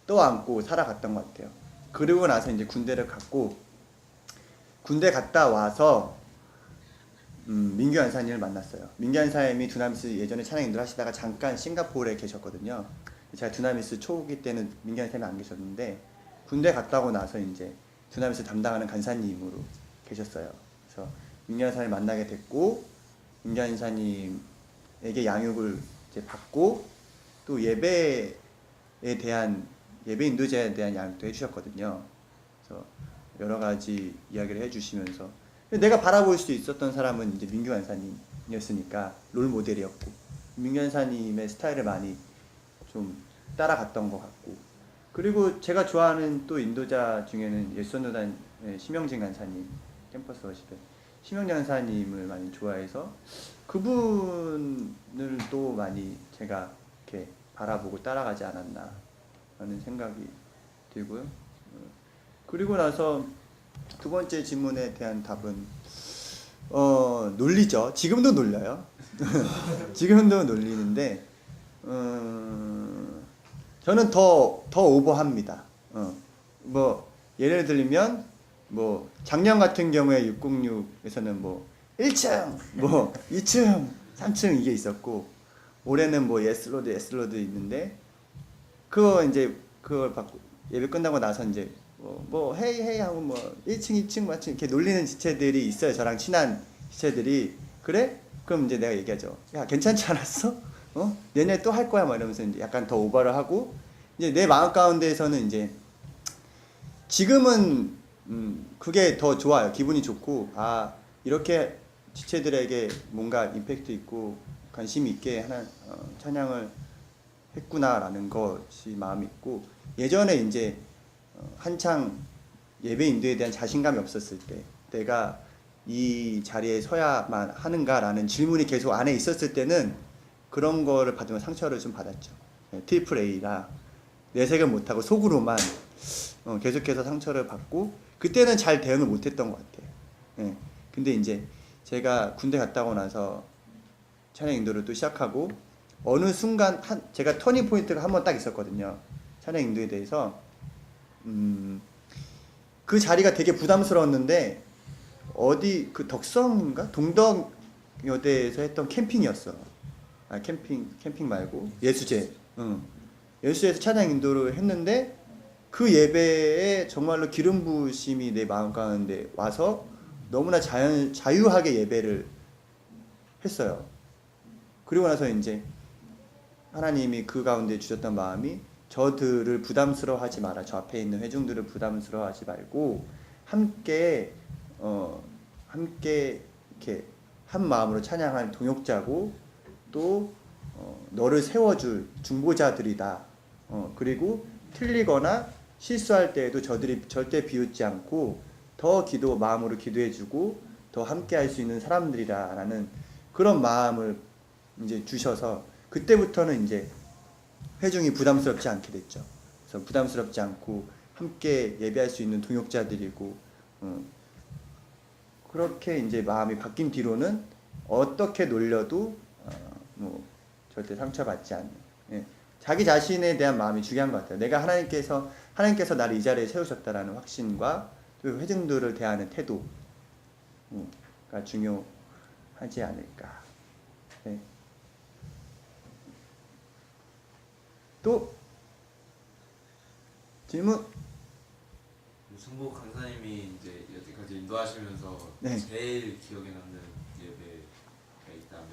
또 안고 살아갔던 것 같아요. 그리고 나서 이제 군대를 갔고, 군대 갔다 와서 민규 안사님을 만났어요. 민규 안사님이 두나미스 예전에 찬양 인도를 하시다가 잠깐 싱가포르에 계셨거든요. 제가 두나미스 초기 때는 민규 안사님이 안 계셨는데 군대 갔다 오고 나서 이제 두나미스 담당하는 간사님으로 계셨어요. 그래서 민규 안사님을 만나게 됐고, 민규 안사님에게 양육을 이제 받고 또 예배 인도자에 대한 양육도 해주셨거든요. 그래서 여러 가지 이야기를 해주시면서 내가 바라볼 수 있었던 사람은 이제 민규 안사님이었으니까 롤 모델이었고, 민규 안사님의 스타일을 많이 좀 따라갔던 것 같고, 그리고 제가 좋아하는 또 인도자 중에는 예수노단 심영진 간사님, 캠퍼스 워십의 심영진 간사님을 많이 좋아해서 그분을 또 많이 제가 이렇게 바라보고 따라가지 않았나 하는 생각이 들고요. 그리고 나서 두 번째 질문에 대한 답은 놀리죠. 지금도 놀려요. 지금도 놀리는데 저는 더 오버합니다. 뭐 예를 들면 뭐 작년 같은 경우에 606에서는 뭐 1층, 뭐 2층, 3층 이게 있었고, 올해는 뭐 예스로드 있는데 그걸 받고 예배 끝나고 나서 이제 뭐 헤이 하고 뭐 1층 2층 마침 이렇게 놀리는 지체들이 있어요. 저랑 친한 지체들이. 그래? 그럼 이제 내가 얘기하죠. 야, 괜찮지 않았어? 내년에 또 할 거야 막 이러면서 이제 약간 더 오버를 하고, 이제 내 마음 가운데에서는 이제 지금은 그게 더 좋아요. 기분이 좋고, 아, 이렇게 지체들에게 뭔가 임팩트 있고 관심 있게 하는 찬양을 했구나라는 것이 마음이 있고, 예전에 이제 한창 예배 인도에 대한 자신감이 없었을 때, 내가 이 자리에 서야만 하는가라는 질문이 계속 안에 있었을 때는 그런 거를 받으면 상처를 좀 받았죠. 트리플 A라 내색을 못하고 속으로만 계속해서 상처를 받고, 그때는 잘 대응을 못했던 것 같아요. 근데 이제 제가 군대 갔다 오고 나서 찬양 인도를 또 시작하고, 어느 순간 제가 터닝 포인트가 한 번 딱 있었거든요. 찬양 인도에 대해서 그 자리가 되게 부담스러웠는데, 어디 그 덕성인가 동덕여대에서 했던 캠핑이었어. 아, 캠핑 말고 예수제. 예수제에서 찬양 인도를 했는데, 그 예배에 정말로 기름 부으심이 내 마음 가운데 와서 너무나 자유하게 예배를 했어요. 그리고 나서 이제 하나님이 그 가운데 주셨던 마음이, 저들을 부담스러워하지 마라. 저 앞에 있는 회중들을 부담스러워하지 말고 함께 이렇게 한 마음으로 찬양할 동역자고, 또 너를 세워줄 중보자들이다. 그리고 틀리거나 실수할 때에도 저들이 절대 비웃지 않고 더 마음으로 기도해주고 더 함께할 수 있는 사람들이라라는 그런 마음을 이제 주셔서, 그때부터는 이제 회중이 부담스럽지 않게 됐죠. 그래서 부담스럽지 않고 함께 예배할 수 있는 동역자들이고, 그렇게 이제 마음이 바뀐 뒤로는 어떻게 놀려도 뭐 절대 상처받지 않는, 자기 자신에 대한 마음이 중요한 것 같아요. 내가 하나님께서 나를 이 자리에 세우셨다라는 확신과 또 회중들을 대하는 태도가 중요하지 않을까. 네. 또 질문? 승복 강사님이 이제 여태까지 인도하시면서 네. 제일 기억에 남는 예배가 있다면?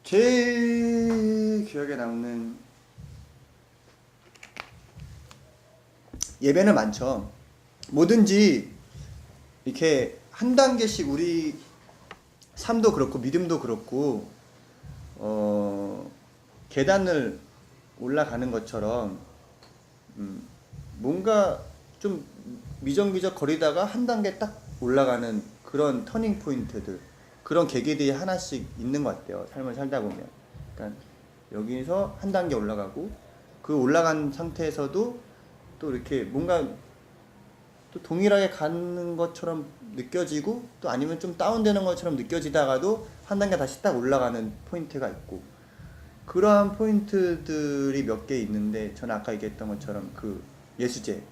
제일 기억에 남는 예배는 많죠. 뭐든지 이렇게 한 단계씩 우리 삶도 그렇고 믿음도 그렇고 계단을 올라가는 것처럼 뭔가 좀 미적미적 거리다가 한 단계 딱 올라가는 그런 터닝 포인트들, 그런 계기들이 하나씩 있는 것 같아요. 삶을 살다 보면. 그러니까 여기서 한 단계 올라가고 그 올라간 상태에서도 또 이렇게 뭔가 또 동일하게 가는 것처럼 느껴지고 또 아니면 좀 다운되는 것처럼 느껴지다가도 한 단계 다시 딱 올라가는 포인트가 있고, 그러한 포인트들이 몇 개 있는데 저는 아까 얘기했던 것처럼 그 예수제가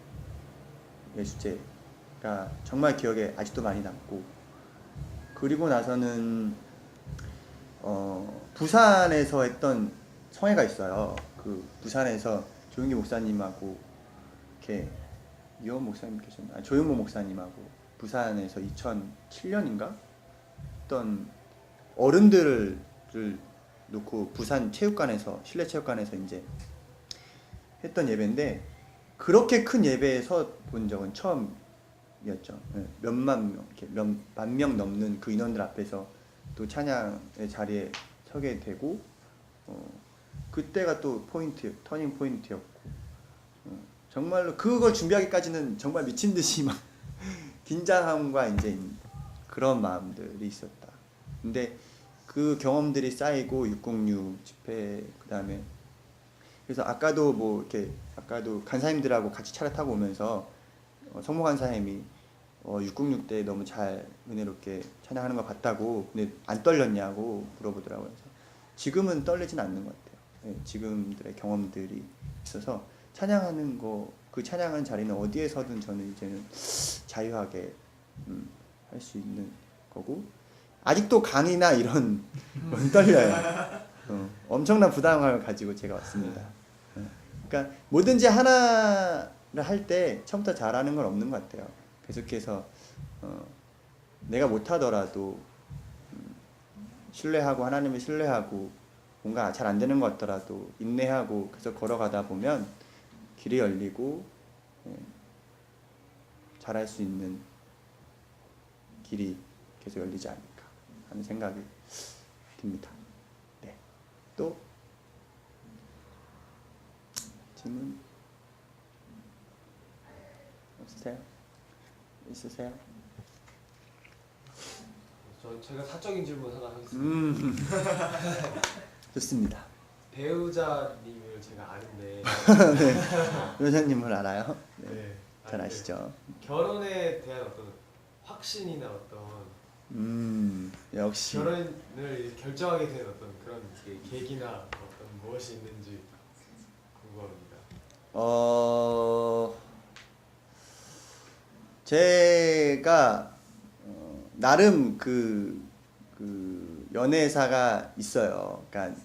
정말 기억에 아직도 많이 남고, 그리고 나서는 부산에서 했던 성회가 있어요. 그 부산에서 조용기 목사님하고 이렇게 이원 목사님 계셨나? 조용모 목사님하고 부산에서 2007년인가 어떤 어른들을 놓고 부산 체육관에서, 실내 체육관에서 이제 했던 예배인데, 그렇게 큰 예배에 서 본 적은 처음이었죠. 몇만 명, 이렇게 몇만 명 넘는 그 인원들 앞에서 또 찬양의 자리에 서게 되고, 그때가 또 포인트, 터닝 포인트였고, 정말로 그걸 준비하기까지는 정말 미친 듯이 막 긴장함과 이제 그런 마음들이 있었다. 근데 그 경험들이 쌓이고 606 집회, 그다음에 그래서 아까도 뭐 이렇게 아까도 간사님들하고 같이 차를 타고 오면서 성모 간사님이 606 때 너무 잘 은혜롭게 찬양하는 거 봤다고, 근데 안 떨렸냐고 물어보더라고요. 그래서 지금은 떨리진 않는 것 같아요. 네, 지금들의 경험들이 있어서 찬양하는 거, 그 찬양하는 자리는 어디에서든 저는 이제는 자유하게 할 수 있는 거고, 아직도 강이나 이런 건 떨려요. 엄청난 부담감을 가지고 제가 왔습니다. 그러니까 뭐든지 하나를 할 때 처음부터 잘하는 건 없는 것 같아요. 계속해서 내가 못하더라도 신뢰하고, 하나님을 신뢰하고, 뭔가 잘 안 되는 것 같더라도 인내하고 계속 걸어가다 보면 길이 열리고 잘할 수 있는 길이 계속 열리지 않을까 하는 생각이 듭니다. 네. 또 질문 없으세요? 있으세요? 제가 사적인 질문 하나 하겠습니다. 좋습니다. 배우자님을 제가 아는데 네. 요사님을 알아요? 네. 네, 잘 아는데 아시죠? 결혼에 대한 어떤 확신이나 어떤 역시 결혼을 결정하게 된 어떤 그런 계기나 어떤 무엇이 있는지 궁금합니다. 제가 나름 그 연애사가 있어요. 그러니까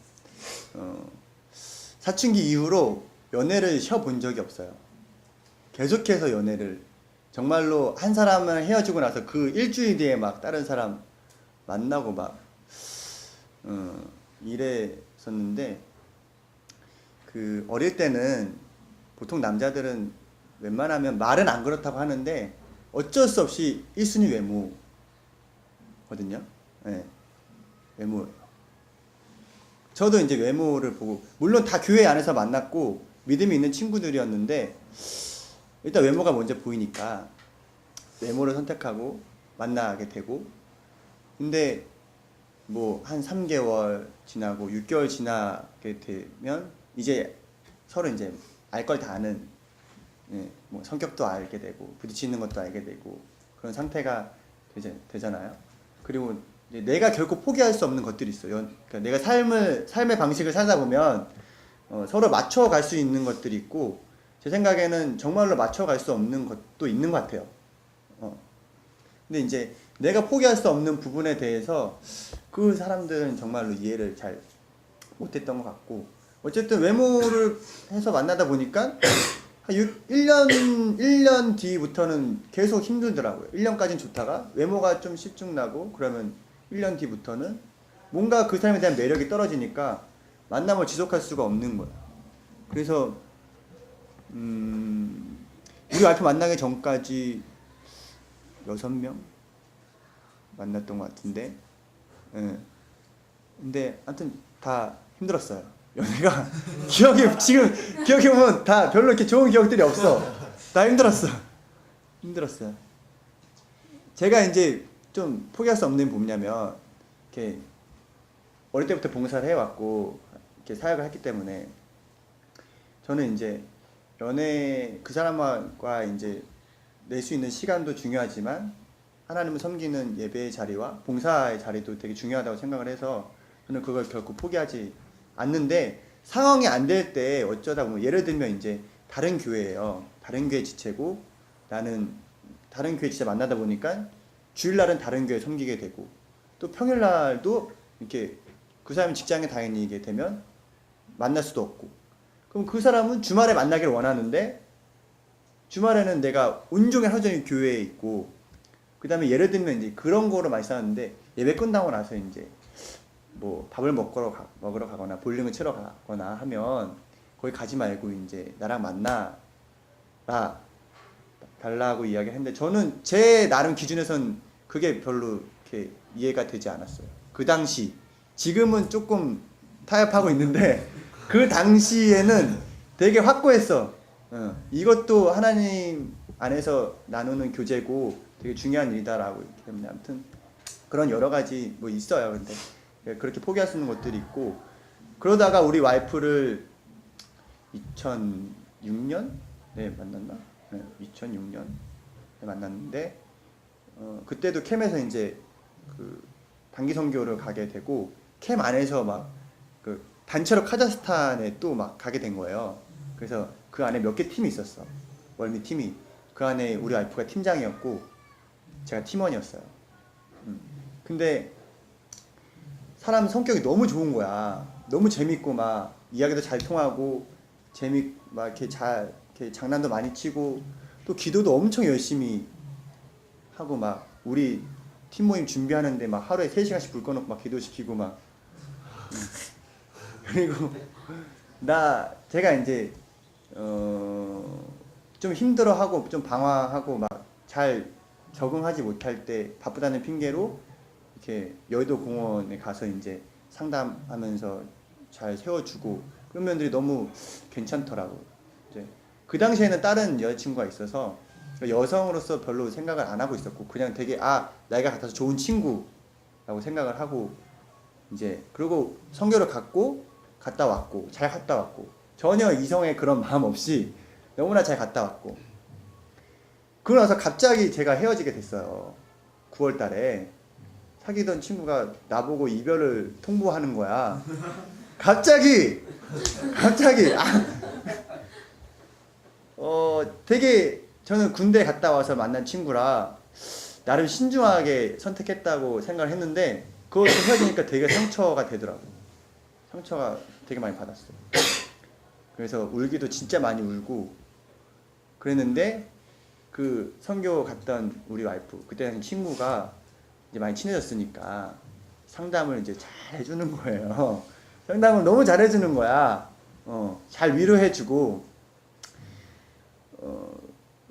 사춘기 이후로 연애를 쉬어본 적이 없어요. 계속해서 연애를, 정말로 한 사람을 헤어지고 나서 그 일주일 뒤에 막 다른 사람 만나고 막 이랬었는데, 그 어릴 때는 보통 남자들은 웬만하면 말은 안 그렇다고 하는데 어쩔 수 없이 1순위 외모거든요. 네. 외모예요. 저도 이제 외모를 보고, 물론 다 교회 안에서 만났고 믿음이 있는 친구들이었는데 일단 외모가 먼저 보이니까 외모를 선택하고 만나게 되고, 근데 뭐 한 3개월 지나고 6개월 지나게 되면 이제 서로 이제 알 걸 다 아는, 뭐 성격도 알게 되고 부딪히는 것도 알게 되고 그런 상태가 되잖아요. 그리고 이제 내가 결코 포기할 수 없는 것들이 있어요. 그러니까 내가 삶의 방식을 살다 보면 서로 맞춰갈 수 있는 것들이 있고, 제 생각에는 정말로 맞춰갈 수 없는 것도 있는 것 같아요. 근데 이제 내가 포기할 수 없는 부분에 대해서 그 사람들은 정말로 이해를 잘 못했던 것 같고, 어쨌든 외모를 해서 만나다 보니까 한 1년 뒤부터는 계속 힘들더라고요. 1년까지는 좋다가 외모가 좀 실증나고 그러면 1년 뒤부터는 뭔가 그 사람에 대한 매력이 떨어지니까 만남을 지속할 수가 없는 거야. 그래서 우리 와이프 만나기 전까지 6명 만났던 것 같은데, 근데 아무튼 다 힘들었어요. 연애가 지금 기억해보면 다 별로 이렇게 좋은 기억들이 없어. 다 힘들었어. 힘들었어요. 제가 이제 좀 포기할 수 없는 게 뭐냐면 이렇게 어릴 때부터 봉사를 해왔고 이렇게 사역을 했기 때문에 저는 이제 연애 그 사람과 이제 낼 수 있는 시간도 중요하지만 하나님을 섬기는 예배의 자리와 봉사의 자리도 되게 중요하다고 생각을 해서 저는 그걸 결코 포기하지 않는데 상황이 안 될 때 어쩌다 보면 예를 들면 이제 다른 교회예요. 다른 교회 지체고 나는 다른 교회 지체 만나다 보니까 주일날은 다른 교회 섬기게 되고 또 평일날도 이렇게 그 사람이 직장에 다니게 되면 만날 수도 없고 그럼 그 사람은 주말에 만나기를 원하는데 주말에는 내가 온종일 하루 종일 교회에 있고 그 다음에 예를 들면 이제 그런 거로 많이 싸웠는데 예배 끝나고 나서 이제 뭐 밥을 먹으러 가거나 볼링을 치러 가거나 하면 거기 가지 말고 이제 나랑 만나라 달라고 이야기를 했는데 저는 제 나름 기준에선 그게 별로 이렇게 이해가 되지 않았어요. 그 당시 지금은 조금 타협하고 있는데 그 당시에는 되게 확고했어. 이것도 하나님 안에서 나누는 교제고 되게 중요한 일이다라고 있기 때문에 아무튼 그런 여러 가지 뭐 있어요. 근데 그렇게 포기할 수 있는 것들이 있고 그러다가 우리 와이프를 2006년에 만났나? 네, 2006년에 만났는데 그때도 캠에서 이제 그 단기 선교를 가게 되고 캠 안에서 막 그 단체로 카자흐스탄에 또 막 가게 된 거예요. 그래서 그 안에 몇 개 팀이 있었어. 월미 팀이. 그 안에 우리 와이프가 팀장이었고 제가 팀원이었어요. 근데 사람 성격이 너무 좋은 거야. 너무 재밌고 막 이야기도 잘 통하고 막 이렇게 잘 이렇게 장난도 많이 치고 또 기도도 엄청 열심히 하고 막 우리 팀 모임 준비하는데 막 하루에 3시간씩 불 꺼놓고 막 기도시키고 막 그리고 제가 이제 좀 힘들어하고 좀 방황하고 막 잘 적응하지 못할 때 바쁘다는 핑계로 이렇게 여의도 공원에 가서 이제 상담하면서 잘 세워주고 그런 면들이 너무 괜찮더라고. 이제 그 당시에는 다른 여자친구가 있어서 여성으로서 별로 생각을 안 하고 있었고 그냥 되게 나이가 같아서 좋은 친구라고 생각을 하고 이제 그리고 선교를 갔다 왔고 잘 갔다 왔고 전혀 이성의 그런 마음 없이 너무나 잘 갔다 왔고 그러고 나서 갑자기 제가 헤어지게 됐어요. 9월 달에 사귀던 친구가 나보고 이별을 통보하는 거야. 갑자기 되게 저는 군대 갔다 와서 만난 친구라 나름 신중하게 선택했다고 생각을 했는데 그것도 헤어지니까 되게 상처가 되더라고. 상처가 되게 많이 받았어요. 그래서 울기도 진짜 많이 울고 그랬는데 그 선교 갔던 우리 와이프 그때 친구가 이제 많이 친해졌으니까 상담을 이제 잘 해주는 거예요. 상담을 너무 잘 해주는 거야. 잘 위로해주고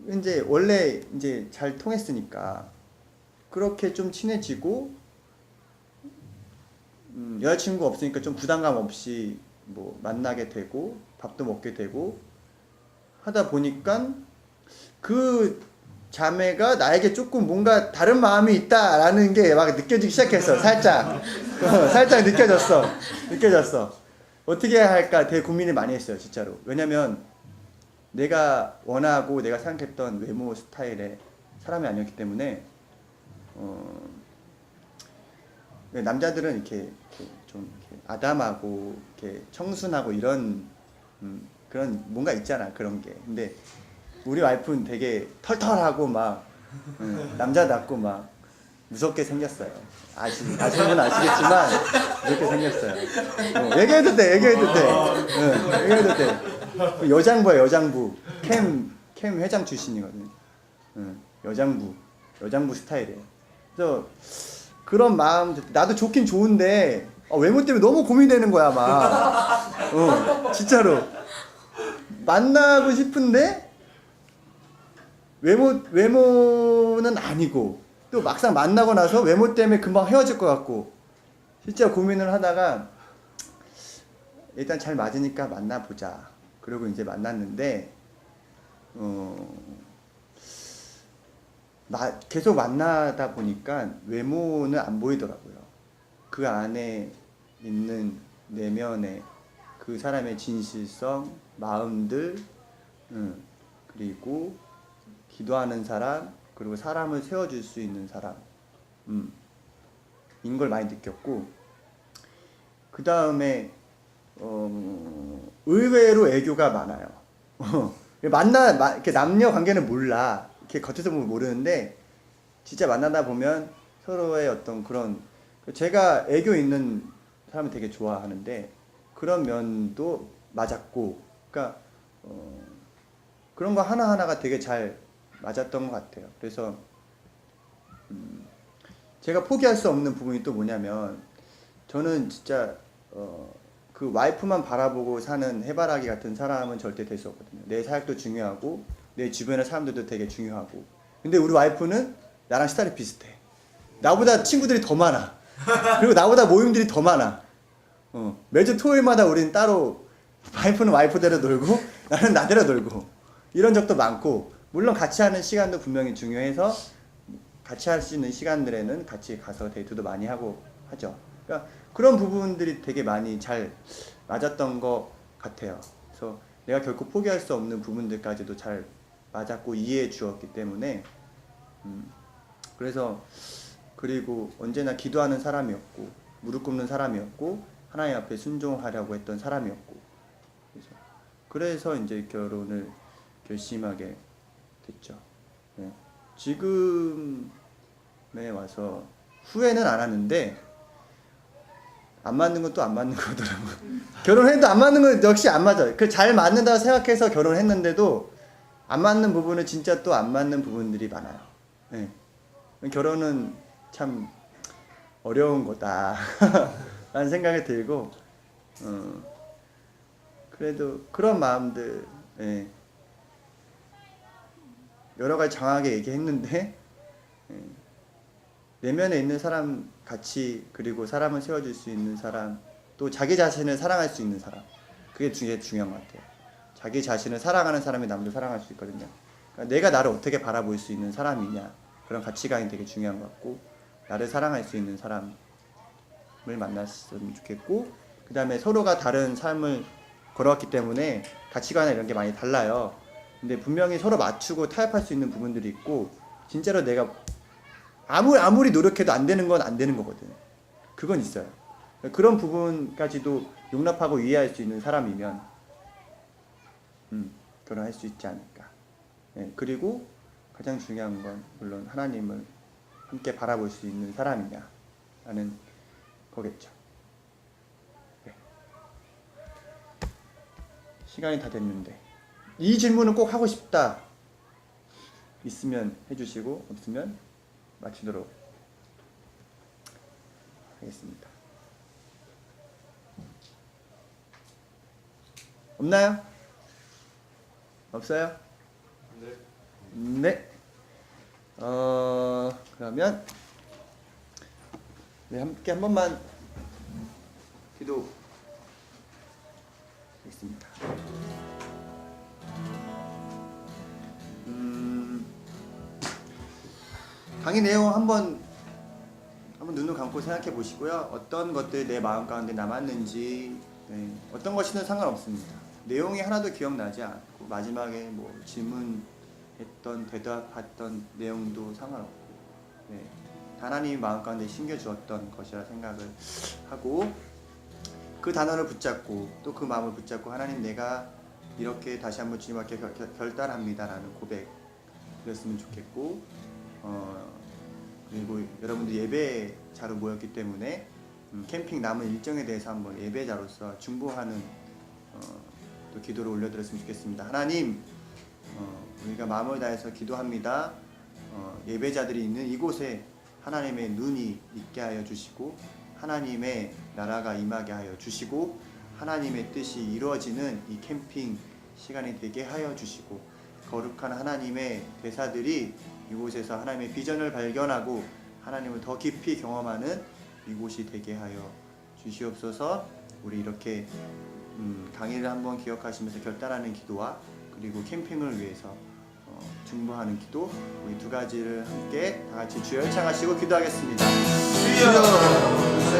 이제 원래 이제 잘 통했으니까 그렇게 좀 친해지고 여자친구 없으니까 좀 부담감 없이 뭐 만나게 되고 밥도 먹게 되고 하다 보니까 그 자매가 나에게 조금 뭔가 다른 마음이 있다라는 게 막 느껴지기 시작했어. 살짝 느껴졌어. 어떻게 해야 할까 되게 고민을 많이 했어요. 진짜로. 왜냐면 내가 원하고 내가 생각했던 외모 스타일의 사람이 아니었기 때문에 남자들은 이렇게 좀 이렇게 아담하고 이렇게 청순하고 이런 그런 뭔가 있잖아. 그런 게. 근데 우리 와이프는 되게 털털하고 막 남자답고 막 무섭게 생겼어요. 아시는 분 아시겠지만 무섭게 생겼어요. 얘기해도 돼. 여장부야, 여장부. 캠 회장 출신이거든. 여장부 스타일이에요. 그래서 그런 마음, 나도 좋긴 좋은데 외모 때문에 너무 고민되는 거야 막. 진짜로 만나고 싶은데 외모는 아니고 또 막상 만나고 나서 외모 때문에 금방 헤어질 것 같고 진짜 고민을 하다가 일단 잘 맞으니까 만나보자. 그리고 이제 만났는데 계속 만나다 보니까 외모는 안 보이더라고요. 그 안에 있는 내면의 그 사람의 진실성, 마음들, 그리고 기도하는 사람, 그리고 사람을 세워줄 수 있는 사람, 인 걸 많이 느꼈고, 그 다음에 의외로 애교가 많아요. 이렇게 남녀 관계는 몰라. 이렇게 겉에서 보면 모르는데 진짜 만나다 보면 서로의 어떤 그런, 제가 애교 있는 사람을 되게 좋아하는데 그런 면도 맞았고, 그러니까 그런 거 하나하나가 되게 잘 맞았던 것 같아요. 그래서 제가 포기할 수 없는 부분이 또 뭐냐면, 저는 진짜 그 와이프만 바라보고 사는 해바라기 같은 사람은 절대 될 수 없거든요. 내 사역도 중요하고 내 주변의 사람들도 되게 중요하고. 근데 우리 와이프는 나랑 스타일이 비슷해. 나보다 친구들이 더 많아. 그리고 나보다 모임들이 더 많아. 매주 토요일마다 우리는 따로, 와이프는 와이프대로 놀고 나는 나대로 놀고, 이런 적도 많고, 물론 같이 하는 시간도 분명히 중요해서 같이 할 수 있는 시간들에는 같이 가서 데이트도 많이 하고 하죠. 그러니까 그런 부분들이 되게 많이 잘 맞았던 것 같아요. 그래서 내가 결코 포기할 수 없는 부분들까지도 잘 맞았고 이해해 주었기 때문에, 그래서, 그리고 언제나 기도하는 사람이었고 무릎 꿇는 사람이었고 하나님 앞에 순종하려고 했던 사람이었고, 그래서 이제 결혼을 결심하게 됐죠. 네. 지금에 와서 후회는 안 하는데, 안 맞는 건 또 안 맞는 거더라고요. 결혼해도 안 맞는 건 역시 안 맞아요. 그 잘 맞는다고 생각해서 결혼했는데도 안 맞는 부분은 진짜 또 안 맞는 부분들이 많아요. 네. 결혼은 참 어려운 거다 라는 생각이 들고, 그래도 그런 마음들, 예. 여러 가지 장하게 얘기했는데, 예. 내면에 있는 사람 같이, 그리고 사람을 세워줄 수 있는 사람, 또 자기 자신을 사랑할 수 있는 사람, 그게 되게 중요한 것 같아요. 자기 자신을 사랑하는 사람이 남도 사랑할 수 있거든요. 그러니까 내가 나를 어떻게 바라볼 수 있는 사람이냐, 그런 가치관이 되게 중요한 것 같고, 나를 사랑할 수 있는 사람을 만났으면 좋겠고, 그 다음에 서로가 다른 삶을 걸어왔기 때문에 가치관이나 이런 게 많이 달라요. 근데 분명히 서로 맞추고 타협할 수 있는 부분들이 있고, 진짜로 내가 아무리 노력해도 안 되는 건 안 되는 거거든. 그건 있어요. 그런 부분까지도 용납하고 이해할 수 있는 사람이면 결혼할 수 있지 않을까. 네, 그리고 가장 중요한 건 물론 하나님을 함께 바라볼 수 있는 사람이냐라는 거겠죠. 네. 시간이 다 됐는데 이 질문은 꼭 하고 싶다 있으면 해주시고, 없으면 마치도록 하겠습니다. 없나요? 없어요? 네. 그러면 네, 함께 한 번만 기도하겠습니다. 강의 내용 한번 눈을 감고 생각해 보시고요. 어떤 것들이 내 마음 가운데 남았는지, 네, 어떤 것이든 상관없습니다. 내용이 하나도 기억나지 않고 마지막에 뭐 질문했던 대답했던 내용도 상관없고, 네, 하나님이 마음 가운데 심겨주었던 것이라 생각을 하고, 그 단어를 붙잡고 또 그 마음을 붙잡고, 하나님 내가 이렇게 다시 한번 주님 앞에 결단합니다 라는 고백 드렸으면 좋겠고, 그리고 여러분들 예배자로 모였기 때문에 캠핑 남은 일정에 대해서 한번 예배자로서 중보하는 또 기도를 올려드렸으면 좋겠습니다. 하나님, 우리가 마음을 다해서 기도합니다. 예배자들이 있는 이곳에 하나님의 눈이 있게 하여 주시고, 하나님의 나라가 임하게 하여 주시고, 하나님의 뜻이 이루어지는 이 캠핑 시간이 되게 하여 주시고, 거룩한 하나님의 대사들이 이곳에서 하나님의 비전을 발견하고 하나님을 더 깊이 경험하는 이곳이 되게 하여 주시옵소서. 우리 이렇게 강의를 한번 기억하시면서 결단하는 기도와, 그리고 캠핑을 위해서 중보하는 기도, 우리 두 가지를 함께 다 같이 주여 열창하시고 기도하겠습니다. 주여